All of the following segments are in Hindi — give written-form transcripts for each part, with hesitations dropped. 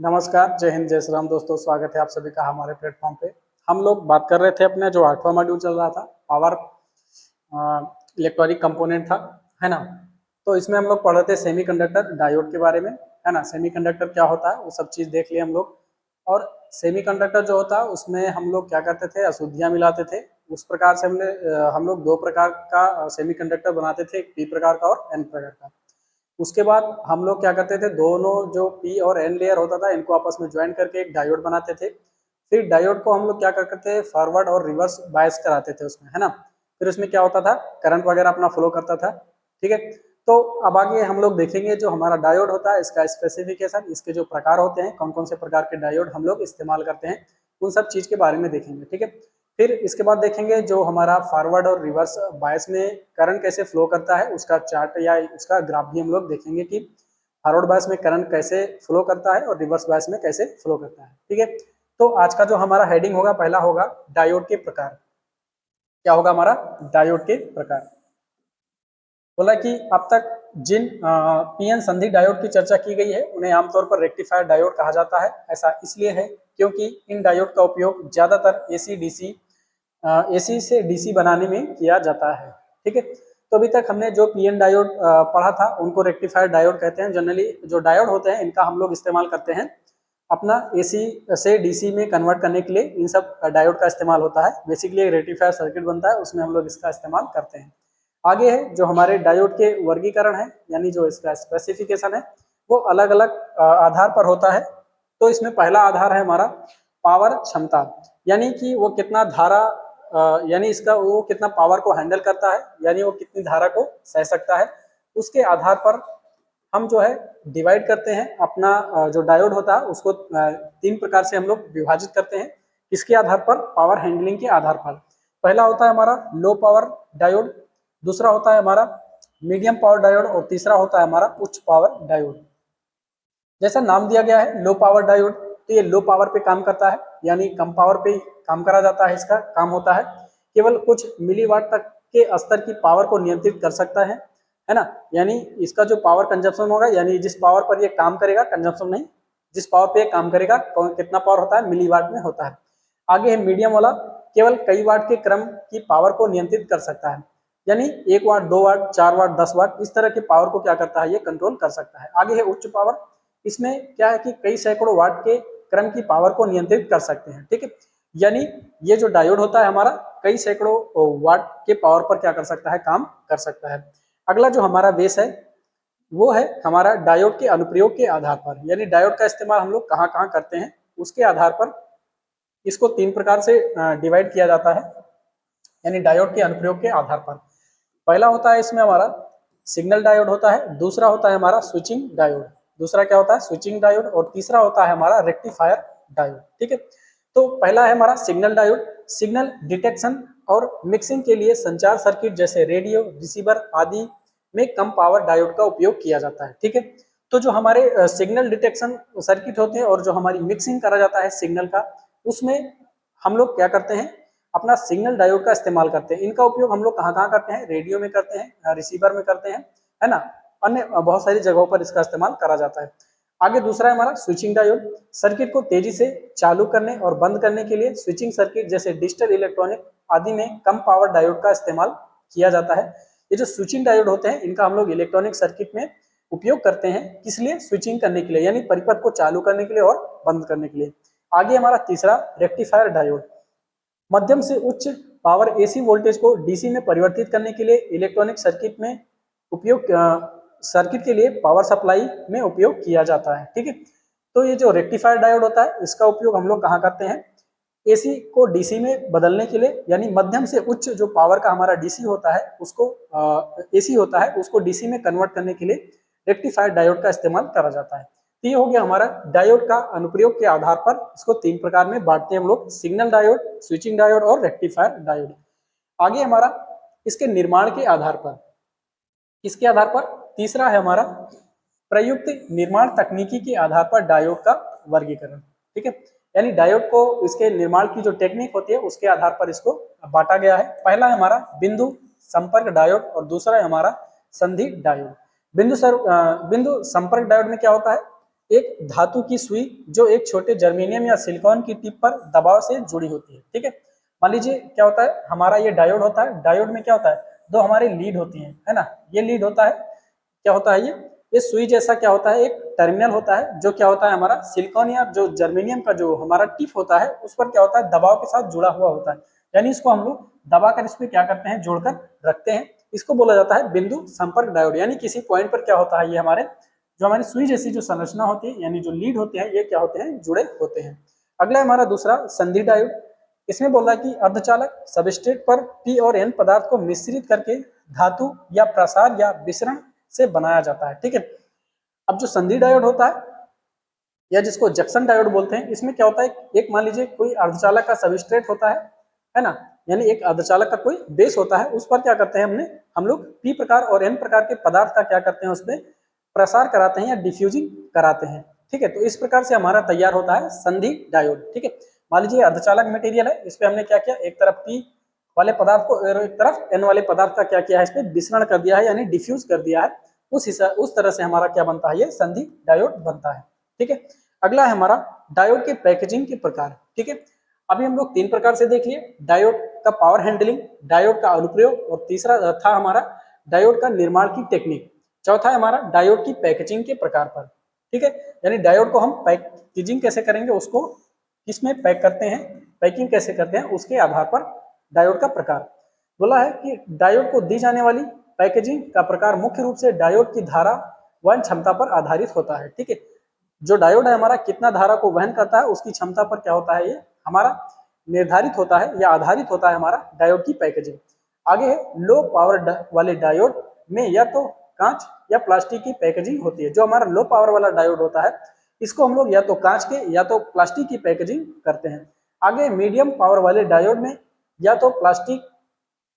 नमस्कार, जय हिंद, जय श्री राम दोस्तों। स्वागत है आप सभी का हमारे प्लेटफॉर्म पे। हम लोग बात कर रहे थे अपने जो 8वां मॉड्यूल चल रहा था, पावर इलेक्ट्रॉनिक कंपोनेंट था, है ना। तो इसमें हम लोग पढ़ रहे थे सेमीकंडक्टर डायोड के बारे में, है ना। सेमीकंडक्टर क्या होता है वो सब चीज़ देख लिए हम लोग। और सेमीकंडक्टर जो होता है उसमें हम लोग क्या करते थे, अशुद्धियाँ मिलाते थे। उस प्रकार से हम लोग दो प्रकार का सेमीकंडक्टर बनाते थे, एक पी प्रकार का और एन प्रकार का। उसके बाद हम लोग क्या करते थे, दोनों जो पी और एन लेयर होता था इनको आपस में ज्वाइन करके एक डायोड बनाते थे। फिर डायोड को हम लोग क्या करते थे, फॉरवर्ड और रिवर्स बायस कराते थे उसमें, है ना। फिर उसमें क्या होता था, करंट वगैरह अपना फ्लो करता था। ठीक है। तो अब आगे हम लोग देखेंगे जो हमारा डायोड होता है, इसका स्पेसिफिकेशन, इसके जो प्रकार होते हैं, कौन कौन से प्रकार के डायोड हम लोग इस्तेमाल करते हैं, उन सब चीज के बारे में देखेंगे। ठीक है। फिर इसके बाद देखेंगे जो हमारा फॉरवर्ड और रिवर्स बायस में करंट कैसे फ्लो करता है, उसका चार्ट या उसका ग्राफ भी हम लोग देखेंगे कि फॉरवर्ड बायस में करंट कैसे फ्लो करता है और रिवर्स बायस में कैसे फ्लो करता है। ठीक है। तो आज का जो हमारा हेडिंग होगा, पहला होगा डायोड के प्रकार। क्या होगा हमारा, डायोड के प्रकार। बोला कि अब तक जिन पीएन संधि डायोड की चर्चा की गई है उन्हें आमतौर पर रेक्टिफायर डायोड कहा जाता है। ऐसा इसलिए है क्योंकि इन डायोड का उपयोग ज्यादातर एसी से डीसी बनाने में किया जाता है। ठीक है। तो अभी तक हमने जो पीएन डायोड पढ़ा था उनको रेक्टिफायर डायोड कहते हैं। जनरली जो डायोड होते हैं इनका हम लोग इस्तेमाल करते हैं अपना एसी से डीसी में कन्वर्ट करने के लिए। इन सब डायोड का इस्तेमाल होता है। बेसिकली एक रेक्टिफायर सर्किट बनता है, उसमें हम लोग इसका इस्तेमाल करते हैं। आगे है जो हमारे डायोड के वर्गीकरण है, यानी जो इसका स्पेसिफिकेशन है वो अलग अलग आधार पर होता है। तो इसमें पहला आधार है हमारा पावर क्षमता, यानी कि वो कितना धारा यानी इसका वो कितना पावर को हैंडल करता है, यानी वो कितनी धारा को सह सकता है। उसके आधार पर हम जो है डिवाइड करते हैं अपना जो डायोड होता है उसको तीन प्रकार से हम लोग विभाजित करते हैं। इसके आधार पर, पावर हैंडलिंग के आधार पर। पहला होता है हमारा लो पावर डायोड, दूसरा होता है हमारा मीडियम पावर डायोड और तीसरा होता है हमारा उच्च पावर डायोड। जैसा नाम दिया गया है लो पावर डायोड, तो ये लो पावर पे काम करता है, यानी कम पावर पे काम करा जाता है। इसका काम होता है केवल कुछ मिलीवाट तक के स्तर की पावर को नियंत्रित कर सकता है ना। यानी इसका जो पावर कंजप्शन होगा, यानी जिस पावर पर ये काम करेगा, कंजप्शन नहीं, जिस पावर पे ये काम करेगा कितना पावर होता है, मिलीवाट में होता है। आगे है मीडियम वाला, केवल कई वाट के क्रम की पावर को नियंत्रित कर सकता है, यानी 1 वाट, 2 वाट, 4 वाट, 10 वाट, इस तरह के पावर को क्या करता है, ये कंट्रोल कर सकता है। आगे है उच्च पावर, इसमें क्या है कि कई सैकड़ों वाट के क्रम की पावर को नियंत्रित कर सकते हैं। ठीक है। यानी ये जो डायोड होता है हमारा कई सैकड़ों वाट के पावर पर क्या कर सकता है, काम कर सकता है। अगला जो हमारा बेस है वो है हमारा डायोड के अनुप्रयोग के आधार पर, यानी डायोड का इस्तेमाल हम लोग कहाँ कहाँ करते हैं उसके आधार पर इसको तीन प्रकार से डिवाइड किया जाता है, यानी डायोड के अनुप्रयोग के आधार पर। पहला होता है इसमें हमारा सिग्नल डायोड होता है, दूसरा होता है हमारा स्विचिंग डायोड, दूसरा क्या होता है, स्विचिंग डायोड, और तीसरा होता है हमारा रेक्टिफायर डायोड। ठीक है। तो पहला है हमारा सिग्नल डायोड। सिग्नल डिटेक्शन और मिक्सिंग के लिए संचार सर्किट जैसे रेडियो, रिसीवर आदि में कम पावर डायोड का उपयोग किया जाता है। ठीक है। तो जो हमारे सिग्नल डिटेक्शन सर्किट होते हैं और जो हमारी मिक्सिंग करा जाता है सिग्नल का, उसमें हम लोग क्या करते हैं, अपना सिग्नल डायोड का इस्तेमाल करते हैं। इनका उपयोग हम लोग कहाँ कहाँ करते हैं, रेडियो में करते हैं, रिसीवर में करते हैं, है ना। अन्य बहुत सारी जगहों पर इसका इस्तेमाल करा जाता है। आगे दूसरा है हमारा स्विचिंग डायोड। सर्किट को तेजी से चालू करने और बंद करने के लिए स्विचिंग सर्किट जैसे डिजिटल इलेक्ट्रॉनिक आदि में कम पावर डायोड का इस्तेमाल किया जाता है। ये जो स्विचिंग डायोड होते हैं इनका हम लोग इलेक्ट्रॉनिक सर्किट में उपयोग करते हैं, किस लिए, स्विचिंग करने के लिए, यानी परिपथ को चालू करने के लिए और बंद करने के लिए। आगे हमारा तीसरा रेक्टिफायर डायोड, मध्यम से उच्च पावर एसी वोल्टेज को डीसी में परिवर्तित करने के लिए इलेक्ट्रॉनिक सर्किट में उपयोग सर्किट के लिए पावर सप्लाई में उपयोग किया जाता है। ठीक है। तो ये जो रेक्टिफायर डायोड होता है इसका उपयोग हम लोग कहाँ करते हैं, एसी को डीसी में बदलने के लिए, यानी मध्यम से उच्च जो पावर का हमारा डीसी होता है उसको एसी होता है उसको डीसी में कन्वर्ट करने के लिए रेक्टिफायर डायोड का इस्तेमाल करा जाता है। तो ये हो गया हमारा डायोड का अनुप्रयोग के आधार पर। इसको तीन प्रकार में बांटते हैं हम लोग, सिग्नल डायोड, स्विचिंग डायोड और रेक्टिफायर डायोड। आगे हमारा इसके निर्माण के आधार पर, इसके आधार पर तीसरा है हमारा प्रयुक्त निर्माण तकनीकी के आधार पर डायोड का वर्गीकरण। ठीक है। यानी डायोड को इसके निर्माण की जो टेक्निक होती है उसके आधार पर इसको बांटा गया है। पहला है हमारा बिंदु संपर्क डायोड और दूसरा है हमारा संधि डायोड। बिंदु संपर्क डायोड में क्या होता है, एक धातु की सुई जो एक छोटे जर्मेनियम या सिलिकॉन की टिप पर दबाव से जुड़ी होती है। ठीक है, मान लीजिए क्या होता है, हमारा ये डायोड होता है, डायोड में क्या होता है, दो हमारे लीड होती है ना, ये लीड होता है, क्या होता है ये सुई जैसा क्या होता है, एक टर्मिनल होता है जो क्या होता है हमारा सिलिकॉन या जो जर्मेनियम का जो हमारा टिप होता है उस पर क्या होता है दबाव के साथ जुड़ा हुआ होता है, यानी इसको हम लोग दबाकर इस पे क्या करते हैं, जोड़कर रखते हैं। इसको बोला जाता है बिंदु संपर्क डायोड, यानी किसी पॉइंट पर क्या होता है, ये हमारे जो हमारी सुई जैसी जो संरचना होती है यानी जो लीड होते हैं ये क्या होते हैं, जुड़े होते हैं। अगला हमारा दूसरा संधि डायोड, इसमें बोल रहा है कि अर्धचालक सबस्ट्रेट पर पी और एन पदार्थ को मिश्रित करके धातु या प्रसार या विसरण से बनाया जाता है। ठीक है, अब जो संधि डायोड होता है या जिसको जंक्शन डायोड बोलते हैं, इसमें क्या होता है, एक मान लीजिए कोई अर्धचालक का सबस्ट्रेट होता है ना, यानी एक अर्धचालक का कोई बेस होता है, उस पर क्या करते हैं हम लोग पी प्रकार और एन प्रकार के पदार्थ का क्या करते हैं, उसमें प्रसार कराते हैं या डिफ्यूजिंग कराते हैं। ठीक है, तो इस प्रकार से हमारा तैयार होता है संधि डायोड। ठीक है, मान लीजिए अर्धचालक मटेरियल है, इस पे हमने क्या किया, एक तरफ पी वाले पदार्थ को और एक तरफ एन वाले पदार्थ का क्या किया है, इस पे विसरण कर दिया है यानी डिफ्यूज कर दिया है, उस तरह से हमारा क्या बनता है, ये संधि डायोड बनता है। ठीक है, अगला है हमारा डायोड के पैकेजिंग के प्रकार। ठीक है, अभी हम लोग तीन प्रकार से देख लिए, डायोड का पावर हैंडलिंग, डायोड का अनुप्रयोग और तीसरा था हमारा डायोड का निर्माण की टेक्निक। चौथा है हमारा डायोड की पैकेजिंग के प्रकार पर। ठीक है, यानी डायोड को हम पैकेजिंग कैसे करेंगे, उसको किसमें पैक करते हैं, पैकिंग कैसे करते हैं, उसके आधार पर डायोड का प्रकार बोला है कि डायोड को दी जाने वाली पैकेजिंग का प्रकार मुख्य रूप से डायोड की धारा वहन क्षमता पर आधारित होता है। ठीक है, जो डायोड है हमारा कितना धारा को वहन करता है उसकी क्षमता पर क्या होता है, ये हमारा निर्धारित होता है या आधारित होता है हमारा डायोड की पैकेजिंग। आगे है लो पावर वाले डायोड में या तो कांच या प्लास्टिक की पैकेजिंग होती है। जो हमारा लो पावर वाला डायोड होता है इसको हम लोग या तो कांच के या तो प्लास्टिक की पैकेजिंग करते हैं। आगे मीडियम पावर वाले डायोड में या तो प्लास्टिक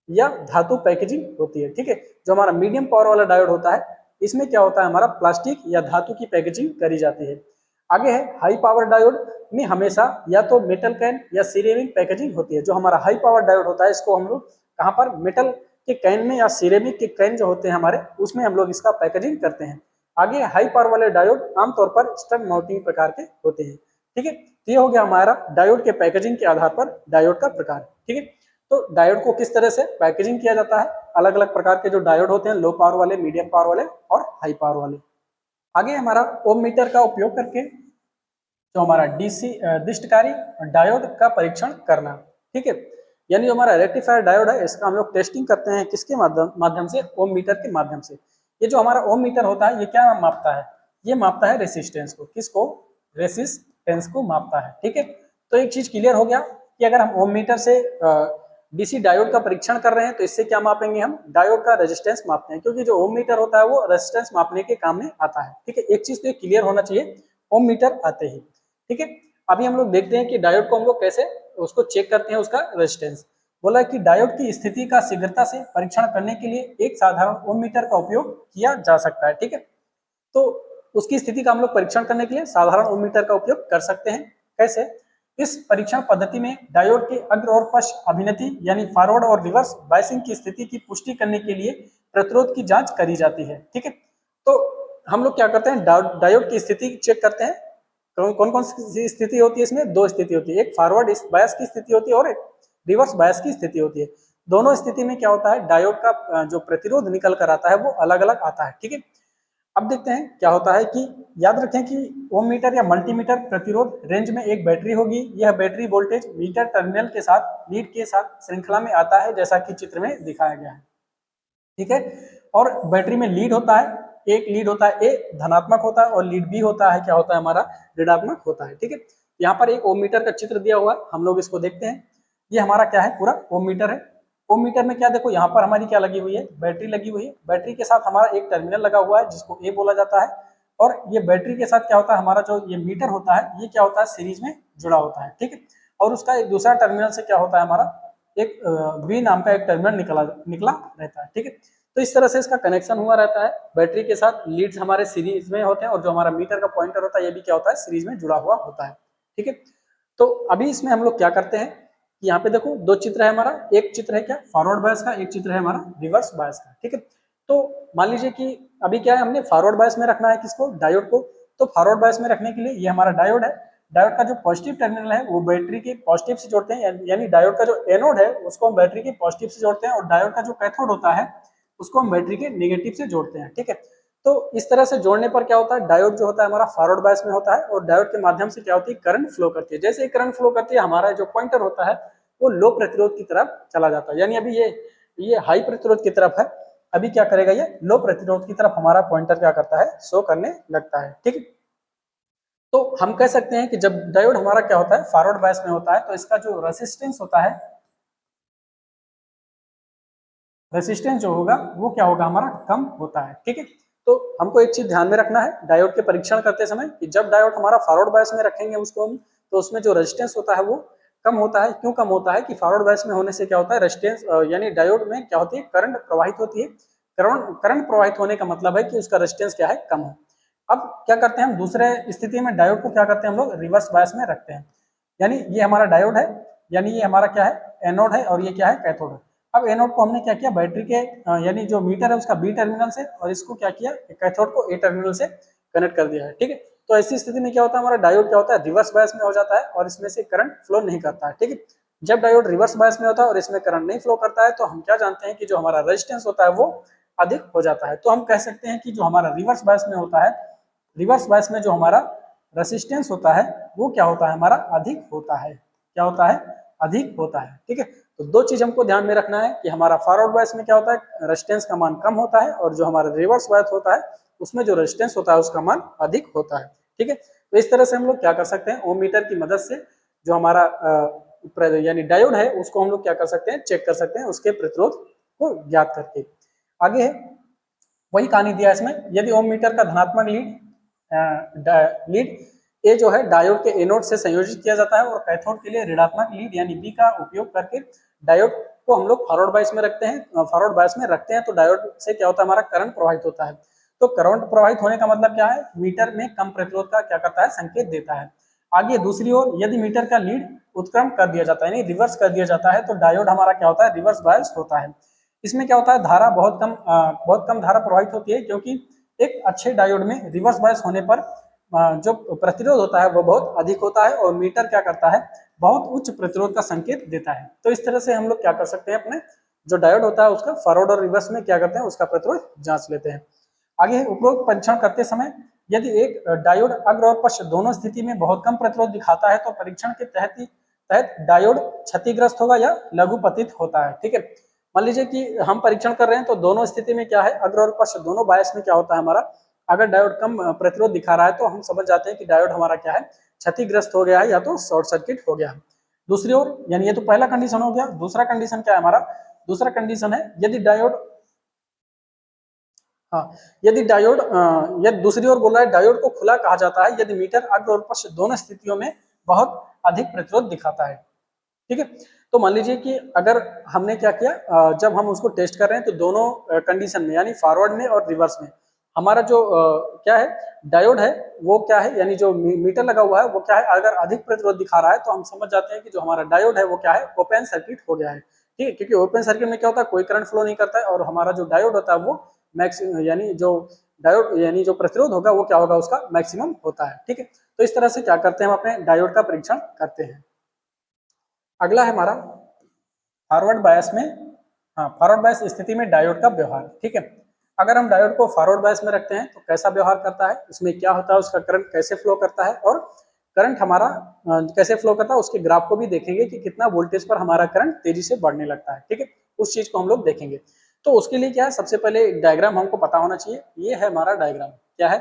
या धातु पैकेजिंग होती है। ठीक है, जो हमारा मीडियम पावर वाला डायोड होता है इसमें क्या होता है, हमारा प्लास्टिक या धातु की पैकेजिंग करी जाती है। आगे है हाई पावर डायोड में हमेशा या तो मेटल कैन या सिरेमिक पैकेजिंग होती है। जो हमारा हाई पावर डायोड होता है इसको हम लोग कहाँ पर, मेटल के कैन में या सिरेमिक के कैन जो होते हैं हमारे, उसमें हम लोग इसका पैकेजिंग करते हैं। आगे हाई पावर वाले डायोड आमतौर पर स्टड माउंटिंग प्रकार के होते हैं। ठीक है, तो ये हो गया हमारा डायोड के पैकेजिंग के आधार पर डायोड का प्रकार। ठीक है, तो डायोड को किस तरह से पैकेजिंग किया जाता है, अलग अलग प्रकार के जो डायोड होते हैं, लो पावर वाले, मीडियम पावर वाले और हाई पावर वाले। आगे हमारा ओम मीटर का उपयोग करके जो हमारा डीसी दृष्टकारी डायोड का परीक्षण करना। ठीक है, यानी जो हमारा रेक्टिफायर डायोड है इसका हम लोग टेस्टिंग करते हैं किसके माध्यम से, ओम मीटर के माध्यम से। ये जो हमारा ओम मीटर होता है ये क्या मापता है, ये मापता है रेसिस्टेंस को, किसको, रेसिस्टेंस को मापता है। ठीक है, तो एक चीज क्लियर हो गया कि अगर हम ओम मीटर से डीसी डायोड का परीक्षण कर रहे हैं तो इससे क्या मापेंगे, हम डायोड का रेजिस्टेंस मापते हैं, क्योंकि जो ओम मीटर होता है वो रेजिस्टेंस मापने के काम में आता है। ठीक है, एक चीज तो क्लियर होना चाहिए ओम मीटर आते ही। ठीक है, अभी हम लोग देखते हैं कि डायोड को हम लोग कैसे उसको चेक करते हैं, उसका रेजिस्टेंस। बोला कि डायोड की स्थिति का शीघ्रता से परीक्षण करने के लिए एक साधारण ओम मीटर का उपयोग किया जा सकता है। ठीक है, तो उसकी स्थिति का हम लोग परीक्षण करने के लिए साधारण ओम मीटर का उपयोग कर सकते हैं। कैसे, इस परीक्षण पद्धति में डायोड के अग्र और पश्च अभिनति यानी फॉरवर्ड और रिवर्स बायसिंग की स्थिति की पुष्टि करने के लिए प्रतिरोध की जांच करी जाती है। ठीक है, तो हम लोग क्या करते हैं, डायोड की स्थिति चेक करते हैं। कौन कौन सी स्थिति होती है, इसमें दो स्थिति होती है, एक फॉरवर्ड बायस की स्थिति होती है और एक रिवर्स बायस की स्थिति होती है। दोनों स्थिति में क्या होता है, डायोड का जो प्रतिरोध निकल कर आता है वो अलग अलग आता है। ठीक है, अब देखते हैं क्या होता है कि याद रखें कि ओम मीटर या मल्टीमीटर प्रतिरोध रेंज में एक बैटरी होगी। यह बैटरी वोल्टेज मीटर टर्मिनल के साथ लीड के साथ श्रृंखला में आता है, जैसा कि चित्र में दिखाया गया है। ठीक है, और बैटरी में लीड होता है, एक लीड होता है ए धनात्मक होता है और लीड बी होता है क्या होता है, हमारा ऋणात्मक होता है। ठीक है, यहाँ पर एक ओम मीटर का चित्र दिया हुआ है, हम लोग इसको देखते हैं। ये हमारा क्या है, पूरा ओम मीटर है। ओम मीटर में क्या देखो, यहाँ पर हमारी क्या लगी हुई है, बैटरी लगी हुई है। बैटरी के साथ हमारा एक टर्मिनल लगा हुआ है जिसको ए बोला जाता है, और ये बैटरी के साथ क्या होता है, हमारा जो ये मीटर होता है ये क्या होता है, सीरीज में जुड़ा होता है। ठीक है, और उसका एक दूसरा टर्मिनल से क्या होता है, हमारा एक वी नाम का एक टर्मिनल निकला रहता है। ठीक है, तो इस तरह से इसका कनेक्शन हुआ रहता है। बैटरी के साथ लीड्स हमारे सीरीज में होते हैं और जो हमारा मीटर का पॉइंटर होता है ये भी क्या होता है, सीरीज में जुड़ा हुआ होता है। ठीक है, तो अभी इसमें हम लोग क्या करते हैं, यहाँ पे देखो दो चित्र है हमारा, एक चित्र है क्या फॉरवर्ड बायस का, एक चित्र है हमारा रिवर्स बायस का। ठीक है, तो मान लीजिए कि अभी क्या है, हमने फॉरवर्ड बायस में रखना है किसको, डायोड को। तो फॉरवर्ड बायस में रखने के लिए ये हमारा डायोड है, डायोड का जो पॉजिटिव टर्मिनल है वो बैटरी के पॉजिटिव से जोड़ते हैं, यानी डायोड का जो एनोड है उसको हम बैटरी के पॉजिटिव से जोड़ते हैं और डायोड का जो कैथोड होता है उसको हम बैटरी के नेगेटिव से जोड़ते हैं। ठीक है, तो इस तरह से जोड़ने पर क्या होता है, डायोड जो होता है हमारा फॉरवर्ड बायस में होता है और डायोड के माध्यम से क्या होती है, करंट फ्लो करती है। जैसे ही करंट फ्लो करती है हमारा जो पॉइंटर होता है वो लो प्रतिरोध की तरफ चला जाता है, यानी अभी ये हाई प्रतिरोध की तरफ है, अभी क्या करेगा, ये लो प्रतिरोध की तरफ हमारा पॉइंटर क्या करता है, शो करने लगता है। ठीक है, तो हम कह सकते हैं कि जब डायोड हमारा क्या होता है, फॉरवर्ड बायस में होता है, तो इसका जो रेसिस्टेंस होता है, रेसिस्टेंस जो होगा वो क्या होगा, हमारा कम होता है। ठीक है, तो हमको एक चीज ध्यान में रखना है डायोड के परीक्षण करते समय कि जब डायोड हमारा फॉरवर्ड बायस में रखेंगे उसको हम, तो उसमें जो रेजिस्टेंस होता है वो कम होता है। क्यों कम होता है कि फॉरवर्ड बायस में होने से क्या होता है, रेजिस्टेंस यानी डायोड में क्या होती है, करंट प्रवाहित होती है। करंट प्रवाहित होने का मतलब है कि उसका रेजिस्टेंस क्या है, कम है। अब क्या करते हैं हम, दूसरे स्थिति में डायोड को क्या करते हैं हम लोग, रिवर्स बायस में रखते हैं। यानी ये हमारा डायोड है, यानी ये हमारा क्या है, एनोड है और ये क्या है, कैथोड है। अब एनोड को हमने क्या किया, बैटरी के यानी जो मीटर है उसका बी टर्मिनल से, और इसको क्या किया, कैथोड को ए टर्मिनल से कनेक्ट कर दिया है। ठीक है, तो ऐसी स्थिति में क्या होता है, हमारा डायोड क्या होता है, रिवर्स बायस में हो जाता है और इसमें से करंट फ्लो नहीं करता है। ठीक है, जब डायोड रिवर्स बायस में होता है और इसमें करंट नहीं फ्लो करता है तो हम क्या जानते हैं कि जो हमारा रेजिस्टेंस होता है वो अधिक हो जाता है। तो हम कह सकते हैं कि जो हमारा रिवर्स बायस में होता है, रिवर्स बायस में जो हमारा रेसिस्टेंस होता है वो क्या होता है, हमारा अधिक होता है। क्या होता है, अधिक होता है। ठीक है, तो दो चीज हमको ध्यान में रखना है कि हमारा फॉरवर्ड बायस में क्या होता है, रेजिस्टेंस का मान कम होता है और जो हमारा रिवर्स बायस होता है उसमें जो रेजिस्टेंस होता है उसका मान अधिक होता है। ठीक है, तो इस तरह से हम लोग क्या कर सकते हैं, ओम मीटर की मदद से जो हमारा यानी डायोड है उसको हम लोग क्या कर सकते हैं, चेक कर सकते हैं उसके प्रतिरोध को ज्ञात करके। आगे वही कहानी दिया इसमें, यदि ओम मीटर का धनात्मक लीड ए जो है डायोड के एनोड से संयोजित किया जाता है और कैथोड के लिए ऋणात्मक लीड यानी बी का उपयोग करके डायोड को हम लोग फॉरवर्ड बायस में रखते हैं, फॉरवर्ड बायस में रखते हैं तो डायोड से क्या होता है, हमारा करंट प्रवाहित होता है। तो करंट प्रवाहित होने का मतलब क्या है, मीटर में कम प्रतिरोध का क्या करता है, संकेत देता है। आगे दूसरी ओर यदि मीटर का लीड उत्क्रम कर दिया जाता है यानी रिवर्स कर दिया जाता है तो डायोड हमारा क्या होता है, रिवर्स बायस होता है। इसमें क्या होता है, धारा बहुत कम धारा प्रवाहित होती है क्योंकि एक अच्छे डायोड में रिवर्स बायस होने पर जो प्रतिरोध होता है वो बहुत अधिक होता है और मीटर क्या करता है, बहुत उच्च प्रतिरोध का संकेत देता है। तो इस तरह से हम लोग क्या कर सकते हैं, अपने जो डायोड होता है उसका फॉरवर्ड और रिवर्स में क्या करते हैं, उसका प्रतिरोध जांच लेते हैं। आगे उपरोक्त परीक्षण करते समय यदि एक डायोड अग्र और पश्च दोनों स्थिति में बहुत कम प्रतिरोध दिखाता है तो परीक्षण के तहत डायोड क्षतिग्रस्त होगा या लघुपतित होता है। ठीक है, मान लीजिए कि हम परीक्षण कर रहे हैं तो दोनों स्थिति में क्या है, अग्र और पश्च दोनों बायस में क्या होता है हमारा, अगर डायोड कम प्रतिरोध दिखा रहा है तो हम समझ जाते हैं कि डायोड हमारा क्या है, क्षतिग्रस्त हो गया है या तो शॉर्ट सर्किट हो गया है। दूसरी ओर यानी ये तो पहला कंडीशन हो गया, दूसरा कंडीशन क्या है हमारा, दूसरा कंडीशन है यदि डायोड, हाँ, यदि डायोड यदि दूसरी ओर बोल रहा है डायोड को खुला कहा जाता है यदि मीटर अग्र और पश्च दोनों स्थितियों में बहुत अधिक प्रतिरोध दिखाता है। ठीक है, तो मान लीजिए कि अगर हमने क्या किया, जब हम उसको टेस्ट कर रहे हैं तो दोनों कंडीशन में यानी फॉरवर्ड में और रिवर्स में हमारा जो क्या है, डायोड है वो क्या है, यानी जो मीटर लगा हुआ है वो क्या है, अगर अधिक प्रतिरोध दिखा रहा है तो हम समझ जाते हैं कि जो हमारा डायोड है वो क्या है, ओपन सर्किट हो गया है। ठीक है, क्योंकि ओपन सर्किट में क्या होता है, कोई करंट फ्लो नहीं करता है और हमारा जो डायोड होता है वो मैक्सिमम यानी जो डायोड यानी जो प्रतिरोध होगा वो क्या होगा, उसका मैक्सिमम होता है। ठीक है, तो इस तरह से क्या करते हैं, हम अपने डायोड का परीक्षण करते हैं। अगला है हमारा फॉरवर्ड बायस में, हाँ, फॉरवर्ड बायस स्थिति में डायोड का व्यवहार। ठीक है, अगर हम डायोड को फॉरवर्ड बायस में रखते हैं तो कैसा व्यवहार करता है, उसमें क्या होता है, उसका करंट कैसे फ्लो करता है और करंट हमारा कैसे फ्लो करता है उसके ग्राफ को भी देखेंगे कि कितना वोल्टेज पर हमारा करंट तेजी से बढ़ने लगता है। ठीक है, उस चीज को हम लोग देखेंगे। तो उसके लिए क्या है, सबसे पहले डायग्राम हमको पता होना चाहिए। ये है हमारा डायग्राम, क्या है,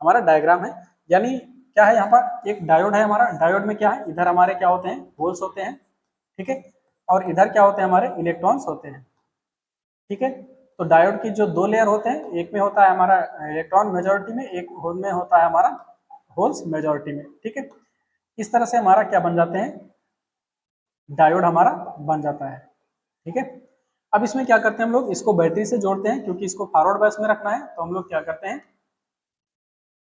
हमारा डायग्राम है, यानी क्या है, यहाँ पर एक डायोड है हमारा, डायोड में क्या है, इधर हमारे क्या होते हैं, होल्स होते हैं। ठीक है, और इधर क्या होते हैं, हमारे इलेक्ट्रॉन्स होते हैं। ठीक है, तो डायोड की जो दो लेयर होते हैं, एक में होता है हमारा इलेक्ट्रॉन मेजॉरिटी में, एक होल में होता है हमारा होल्स मेजॉरिटी में। ठीक है, इस तरह से हमारा क्या बन जाते हैं, डायोड हमारा बन जाता है। ठीक है, अब इसमें क्या करते हैं हम लोग, इसको बैटरी से जोड़ते हैं क्योंकि इसको फॉरवर्ड बायस में रखना है। तो हम लोग क्या करते हैं,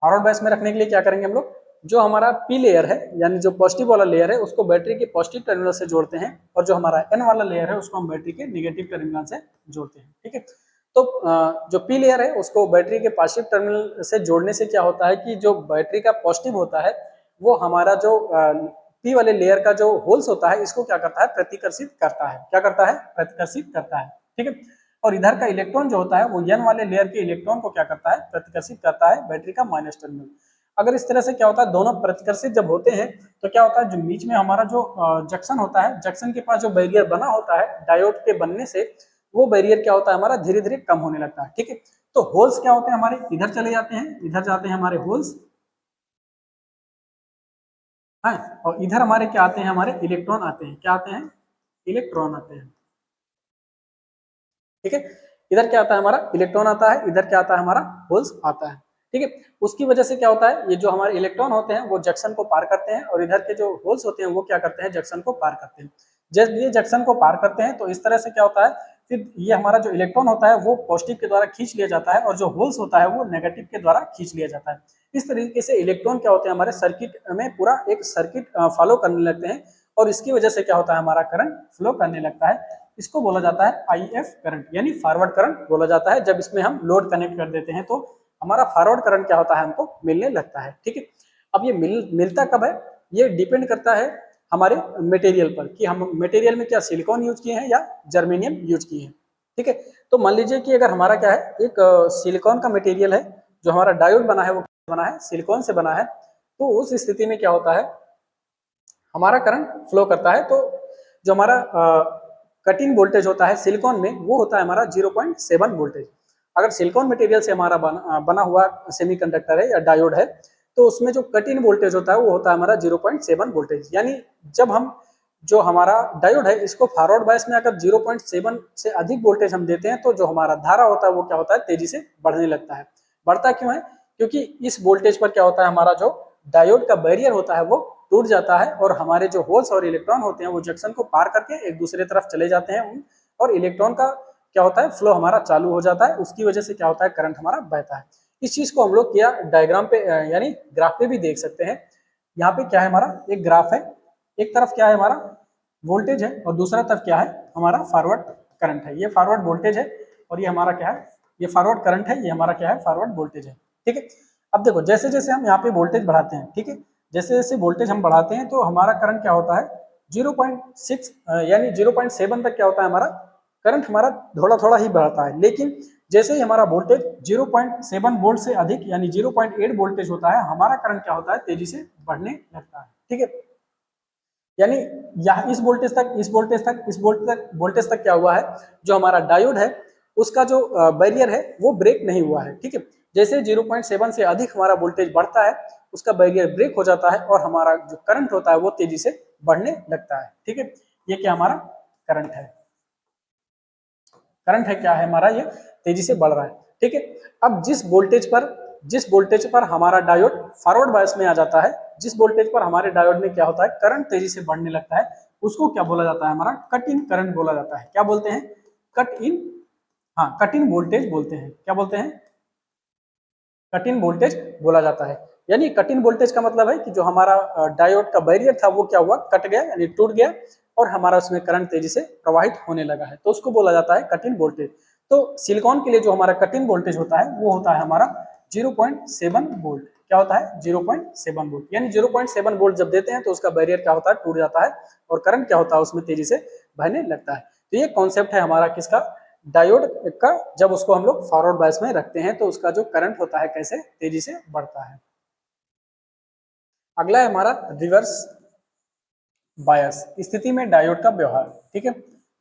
फॉरवर्ड बायस में रखने के लिए क्या करेंगे हम लोग, जो हमारा पी लेयर है यानी जो पॉजिटिव वाला लेयर है उसको बैटरी के पॉजिटिव टर्मिनल से जोड़ते हैं और जो हमारा एन वाला लेयर है उसको हम बैटरी के निगेटिव टर्मिनल से जोड़ते हैं। ठीक है, तो जो पी लेयर है उसको बैटरी के पॉजिटिव टर्मिनल से जोड़ने से क्या होता है कि जो बैटरी का पॉजिटिव होता है वो हमारा जो पी वाले लेयर का जो होल्स होता है इसको क्या करता है, प्रतिकर्षित करता है। क्या करता है? प्रतिकर्षित करता है। ठीक है। और इधर का इलेक्ट्रॉन जो होता है वो एन वाले लेयर के इलेक्ट्रॉन को क्या करता है, प्रतिकर्षित करता है बैटरी का माइनस टर्मिनल। अगर इस तरह से क्या होता है, दोनों प्रतिकर्षित जब होते हैं तो क्या होता है, जो बीच में हमारा जो जंक्शन होता है, जंक्शन के पास जो बैरियर बना होता है डायोड के बनने से, वो बैरियर क्या होता है हमारा धीरे धीरे कम होने लगता है। ठीक है। तो होल्स क्या होते हैं हमारे, इधर चले जाते हैं, इधर जाते हैं हमारे होल्स, हाँ, और इधर हमारे क्या आते हैं, हमारे इलेक्ट्रॉन आते हैं। क्या आते हैं? इलेक्ट्रॉन आते हैं। ठीक है। इधर क्या आता है हमारा, इलेक्ट्रॉन आता है, इधर क्या आता है हमारा, होल्स आता है। ठीक है। उसकी वजह से क्या होता है, ये जो हमारे इलेक्ट्रॉन होते हैं वो जंक्शन को पार करते हैं, और इधर के जो होल्स होते हैं वो क्या करते हैं, जंक्शन को पार करते हैं। जब ये जंक्शन को पार करते हैं तो इस तरह से क्या होता है, फिर ये हमारा जो इलेक्ट्रॉन होता है वो पॉजिटिव के द्वारा खींच लिया जाता है, और जो होल्स होता है वो नेगेटिव के द्वारा खींच लिया जाता है। इस तरीके से इलेक्ट्रॉन क्या होते हैं हमारे सर्किट में पूरा एक सर्किट फॉलो करने लगते हैं, और इसकी वजह से क्या होता है, हमारा करंट फ्लो करने लगता है। इसको बोला जाता है आईएफ करंट, यानी फॉरवर्ड करंट बोला जाता है। जब इसमें हम लोड कनेक्ट कर देते हैं तो हमारा फॉरवर्ड करंट क्या होता है, हमको मिलने लगता है। ठीक है। अब ये मिलता कब है, ये डिपेंड करता है हमारे मटेरियल पर, कि हम मटेरियल में क्या सिलिकॉन यूज किए हैं या जर्मेनियम यूज किए हैं। ठीक है। तो मान लीजिए कि अगर हमारा क्या है, एक सिलिकॉन का मटेरियल है, जो हमारा डायोड बना है वो बना है सिलिकॉन से बना है, तो उस स्थिति में क्या होता है, हमारा करंट फ्लो करता है। तो जो हमारा कटिंग वोल्टेज होता है सिलिकॉन में, वो होता है हमारा 0.7 वोल्टेज। अगर सिलिकॉन मटेरियल से हमारा बना हुआ सेमीकंडक्टर है या डायोड है, तो उसमें जो कटिंग वोल्टेज होता है वो होता है हमारा 0.7 वोल्टेज। यानी जब हम जो हमारा डायोड है इसको फॉरवर्ड बायस में अगर 0.7 से अधिक वोल्टेज हम देते हैं, तो जो हमारा धारा होता है वो क्या होता है, तेजी से बढ़ने लगता है। बढ़ता क्यों है? क्योंकि इस वोल्टेज पर क्या होता है, हमारा जो डायोड का बैरियर होता है वो टूट जाता है, और हमारे जो होल्स और इलेक्ट्रॉन होते हैं वो जंक्शन को पार करके एक दूसरे तरफ चले जाते हैं, और इलेक्ट्रॉन का क्या होता है, फ्लो हमारा चालू हो जाता है। उसकी वजह से क्या होता है, करंट हमारा बहता है। इस चीज को हम लोग क्या डायग्राम पे यानी ग्राफ पे भी देख सकते हैं। यहाँ पे क्या है, हमारा एक ग्राफ है, एक तरफ क्या है हमारा वोल्टेज है, और दूसरा तरफ क्या है, हमारा फॉरवर्ड करंट है। ये फॉरवर्ड वोल्टेज है, और ये हमारा क्या है, ये फॉरवर्ड करंट है, ये हमारा क्या है, फॉरवर्ड वोल्टेज है। ठीक है। अब देखो जैसे जैसे हम यहाँ पे वोल्टेज बढ़ाते हैं, ठीक है, जैसे जैसे वोल्टेज हम बढ़ाते हैं तो हमारा करंट क्या होता है, 0.6 यानी 0.7 तक क्या होता है, हमारा करंट हमारा थोड़ा थोड़ा ही बढ़ता है। लेकिन जैसे ही हमारा वोल्टेज 0.7 वोल्ट से अधिक यानी 0.8 वोल्टेज होता है, हमारा करंट क्या होता है, तेजी से बढ़ने लगता है। ठीक है। यानी यहाँ इस वोल्टेज तक, इस वोल्टेज तक, इस वोल्टेज तक क्या हुआ है, जो हमारा डायोड है उसका जो बैरियर है वो ब्रेक नहीं हुआ है। ठीक है। जैसे 0.7 से अधिक हमारा वोल्टेज बढ़ता है, उसका बैरियर ब्रेक हो जाता है, और हमारा जो करंट होता है वो तेजी से बढ़ने लगता है। ठीक है। ये क्या हमारा करंट है, करंट है क्या है हमारा, ये तेजी से बढ़ रहा है। ठीक है। अब जिस वोल्टेज पर हमारा डायोड फॉरवर्ड बायस में आ जाता है, जिस वोल्टेज पर हमारे डायोड में क्या होता है, करंट तेजी से बढ़ने लगता है, उसको क्या बोला जाता है, हमारा कट इन करंट बोला जाता है। क्या बोलते हैं, कट इन, हाँ कट इन वोल्टेज बोलते हैं। क्या बोलते हैं, कट इन वोल्टेज बोला जाता है। यानी कट इन वोल्टेज का मतलब है कि जो हमारा डायोड का बैरियर था वो क्या हुआ, कट गया, यानी टूट गया, और हमारा उसमें करंट तेजी से प्रवाहित होने लगा है, तो उसको बोला जाता है कट इन वोल्टेज। तो सिलिकॉन के लिए जो हमारा कट इन वोल्टेज होता है वो होता है हमारा 0.7 वोल्ट। क्या होता है, 0.7 वोल्ट। यानी 0.7 वोल्ट जब देते हैं तो उसका बैरियर क्या होता है, टूट जाता है, और करंट क्या होता है, उसमें तेजी से बहने लगता है। तो ये कॉन्सेप्ट है हमारा किसका, डायोड का। जब उसको हम लोग फॉरवर्ड बायस में रखते हैं तो उसका जो करंट होता है कैसे तेजी से बढ़ता है। अगला है हमारा रिवर्स बायस स्थिति में डायोड का व्यवहार। ठीक है।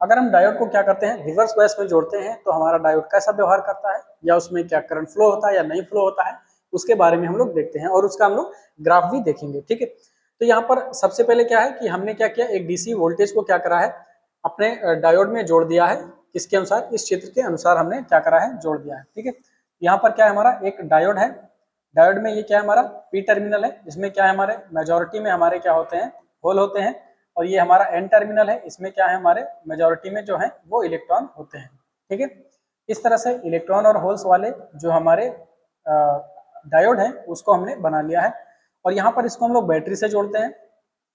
अगर हम डायोड को क्या करते हैं, रिवर्स बायस में जोड़ते हैं, तो हमारा डायोड कैसा व्यवहार करता है, या उसमें क्या करंट फ्लो होता है या नहीं फ्लो होता है, उसके बारे में हम लोग देखते हैं, और उसका हम लोग ग्राफ भी देखेंगे। ठीक है। तो यहाँ पर सबसे पहले क्या है कि हमने क्या किया, एक डीसी वोल्टेज को क्या करा है, अपने डायोड में जोड़ दिया है। किसके अनुसार, इस चित्र के अनुसार हमने क्या करा है, जोड़ दिया है। ठीक है। यहाँ पर क्या है, हमारा एक डायोड है, डायोड में ये क्या है, हमारा पी टर्मिनल है, इसमें क्या है, हमारे मेजोरिटी में हमारे क्या होते हैं, होल होते हैं, और ये हमारा एन टर्मिनल है, इसमें क्या है, हमारे मेजोरिटी में जो है वो इलेक्ट्रॉन होते हैं। ठीक है। इस तरह से इलेक्ट्रॉन और होल्स वाले जो हमारे डायोड है उसको हमने बना लिया है, और यहाँ पर इसको हम लोग बैटरी से जोड़ते हैं।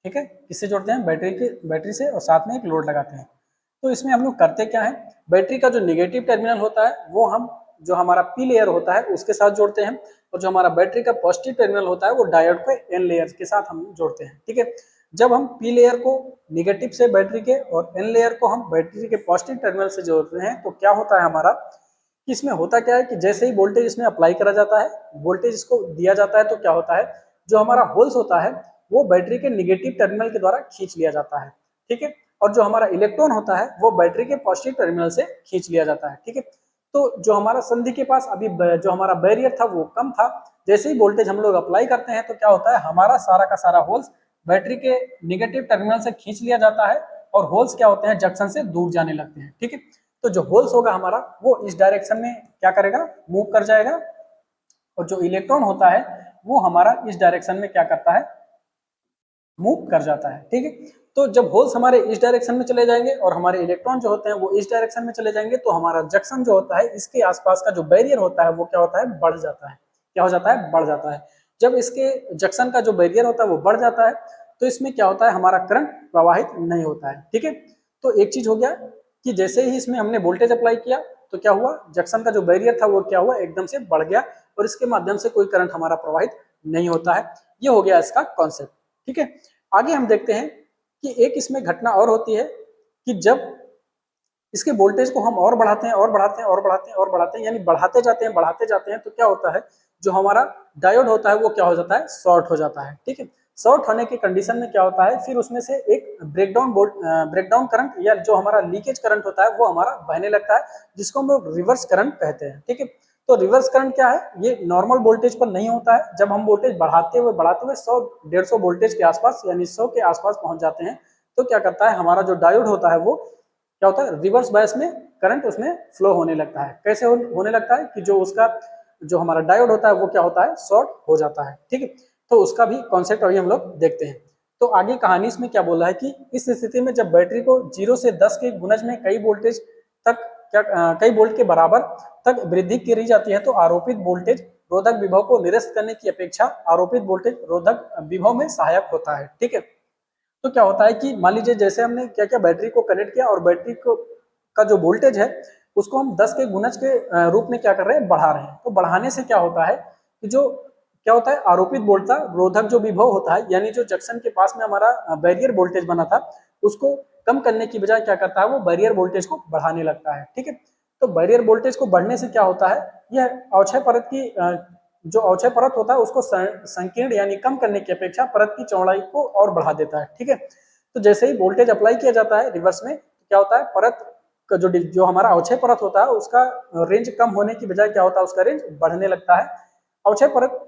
ठीक है। किससे जोड़ते हैं, बैटरी से, और साथ में एक लोड लगाते हैं। तो इसमें हम लोग करते क्या है, बैटरी का जो निगेटिव टर्मिनल होता है वो हम जो हमारा पी लेयर होता है उसके साथ जोड़ते हैं, और जो हमारा बैटरी का पॉजिटिव टर्मिनल होता है वो डायोड के एन लेयर के साथ हम जोड़ते हैं। ठीक है, जब हम पी लेयर को निगेटिव से बैटरी के और एन लेयर को हम बैटरी के पॉजिटिव टर्मिनल से जोड़ते हैं तो क्या होता है हमारा कि इसमें होता क्या है कि जैसे ही वोल्टेज इसमें अप्लाई करा जाता है, वोल्टेज इसको दिया जाता है, तो क्या होता है जो हमारा होल्स होता है वो बैटरी के निगेटिव टर्मिनल के द्वारा खींच लिया जाता है। ठीक है, और जो हमारा इलेक्ट्रॉन होता है वो बैटरी के पॉजिटिव टर्मिनल से खींच लिया जाता है। ठीक है, तो जो हमारा संधि के पास अभी जो हमारा बैरियर था वो कम था, जैसे ही वोल्टेज हम लोग अप्लाई करते हैं तो क्या होता है हमारा सारा का सारा होल्स बैटरी के निगेटिव टर्मिनल से खींच लिया जाता है, और होल्स क्या होते हैं जंक्शन से दूर जाने लगते हैं। ठीक है, तो जो होल्स होगा हमारा वो इस डायरेक्शन में क्या करेगा, मूव कर जाएगा, और जो इलेक्ट्रॉन होता है वो हमारा इस डायरेक्शन में क्या करता है, मूव कर जाता है। ठीक है, तो जब होल्स हमारे इस डायरेक्शन में चले जाएंगे और हमारे इलेक्ट्रॉन जो होते हैं वो इस डायरेक्शन में चले जाएंगे, तो हमारा जंक्शन जो होता है इसके आसपास का जो बैरियर होता है वो क्या होता है, बढ़ जाता है। क्या हो जाता है, बढ़ जाता है। जब इसके जंक्शन का जो बैरियर होता है वो बढ़ जाता है तो इसमें क्या होता है, हमारा करंट प्रवाहित नहीं होता है। ठीक है, तो एक चीज हो गया कि जैसे ही इसमें हमने वोल्टेज अप्लाई किया तो क्या हुआ, जंक्शन का जो बैरियर था वो क्या हुआ, एकदम से बढ़ गया, और इसके माध्यम से कोई करंट हमारा प्रवाहित नहीं होता है। ये हो गया इसका कॉन्सेप्ट। ठीक है, आगे हम देखते हैं कि एक इसमें घटना और होती है कि जब इसके वोल्टेज को हम और बढ़ाते हैं और बढ़ाते हैं और बढ़ाते हैं और बढ़ाते हैं, यानी बढ़ाते जाते हैं, तो क्या होता है जो हमारा डायोड होता है वो क्या हो जाता है, शॉर्ट हो जाता है। ठीक है, शॉर्ट होने की कंडीशन में क्या होता है, फिर उसमें से एक ब्रेकडाउन करंट या जो हमारा लीकेज करंट होता है वो हमारा बहने लगता है, जिसको हम लोग रिवर्स करंट कहते हैं। ठीक है, तो रिवर्स करंट क्या है, ये नॉर्मल वोल्टेज पर नहीं होता है। जब हम वोल्टेज बढ़ाते हुए 100-150 वोल्टेज के आसपास यानी 100 के आसपास पहुंच जाते हैं, तो क्या करता है हमारा जो डायोड होता है वो क्या होता है, रिवर्स बायस में करंट उसमें फ्लो होने लगता है। कैसे होने लगता है कि जो उसका जो हमारा डायोड होता है वो क्या होता है, शॉर्ट हो जाता है। ठीक है, तो उसका भी कॉन्सेप्ट अभी हम लोग देखते हैं। तो आगे कहानी इसमें क्या बोला है कि इस स्थिति में जब बैटरी को 0 से 10 के गुणज में कई वोल्टेज तक कई वोल्ट के बराबर तक वृद्धि करी जाती है, तो आरोपित वोल्टेज रोधक विभव को निरस्त करने की अपेक्षा आरोपित वोल्टेज रोधक विभव में सहायक होता है। ठीक है, तो क्या होता है कि मान लीजिए जैसे हमने क्या क्या बैटरी को कनेक्ट किया और बैटरी को का जो वोल्टेज है उसको हम 10 के गुणज के रूप में क्या कर रहे हैं, बढ़ा रहे हैं। तो बढ़ाने से क्या होता है कि जो क्या होता है, आरोपित वोल्टता रोधक जो विभव होता है, यानी जो जंक्शन के पास में हमारा बैरियर वोल्टेज बना था उसको कम करने की बजाय क्या करता है, वो बैरियर वोल्टेज को बढ़ाने लगता है। ठीक है, तो बैरियर वोल्टेज को बढ़ने से क्या होता है, यह अवक्षय परत की जो अवक्षय परत होता है उसको संकीर्ण यानी कम करने की अपेक्षा परत की चौड़ाई को और बढ़ा देता है। ठीक है, तो जैसे ही वोल्टेज अप्लाई किया जाता है रिवर्स में, तो क्या होता है, परत का जो हमारा अवक्षय परत होता है उसका रेंज कम होने की बजाय क्या होता है, उसका रेंज बढ़ने लगता है। अवक्षय परत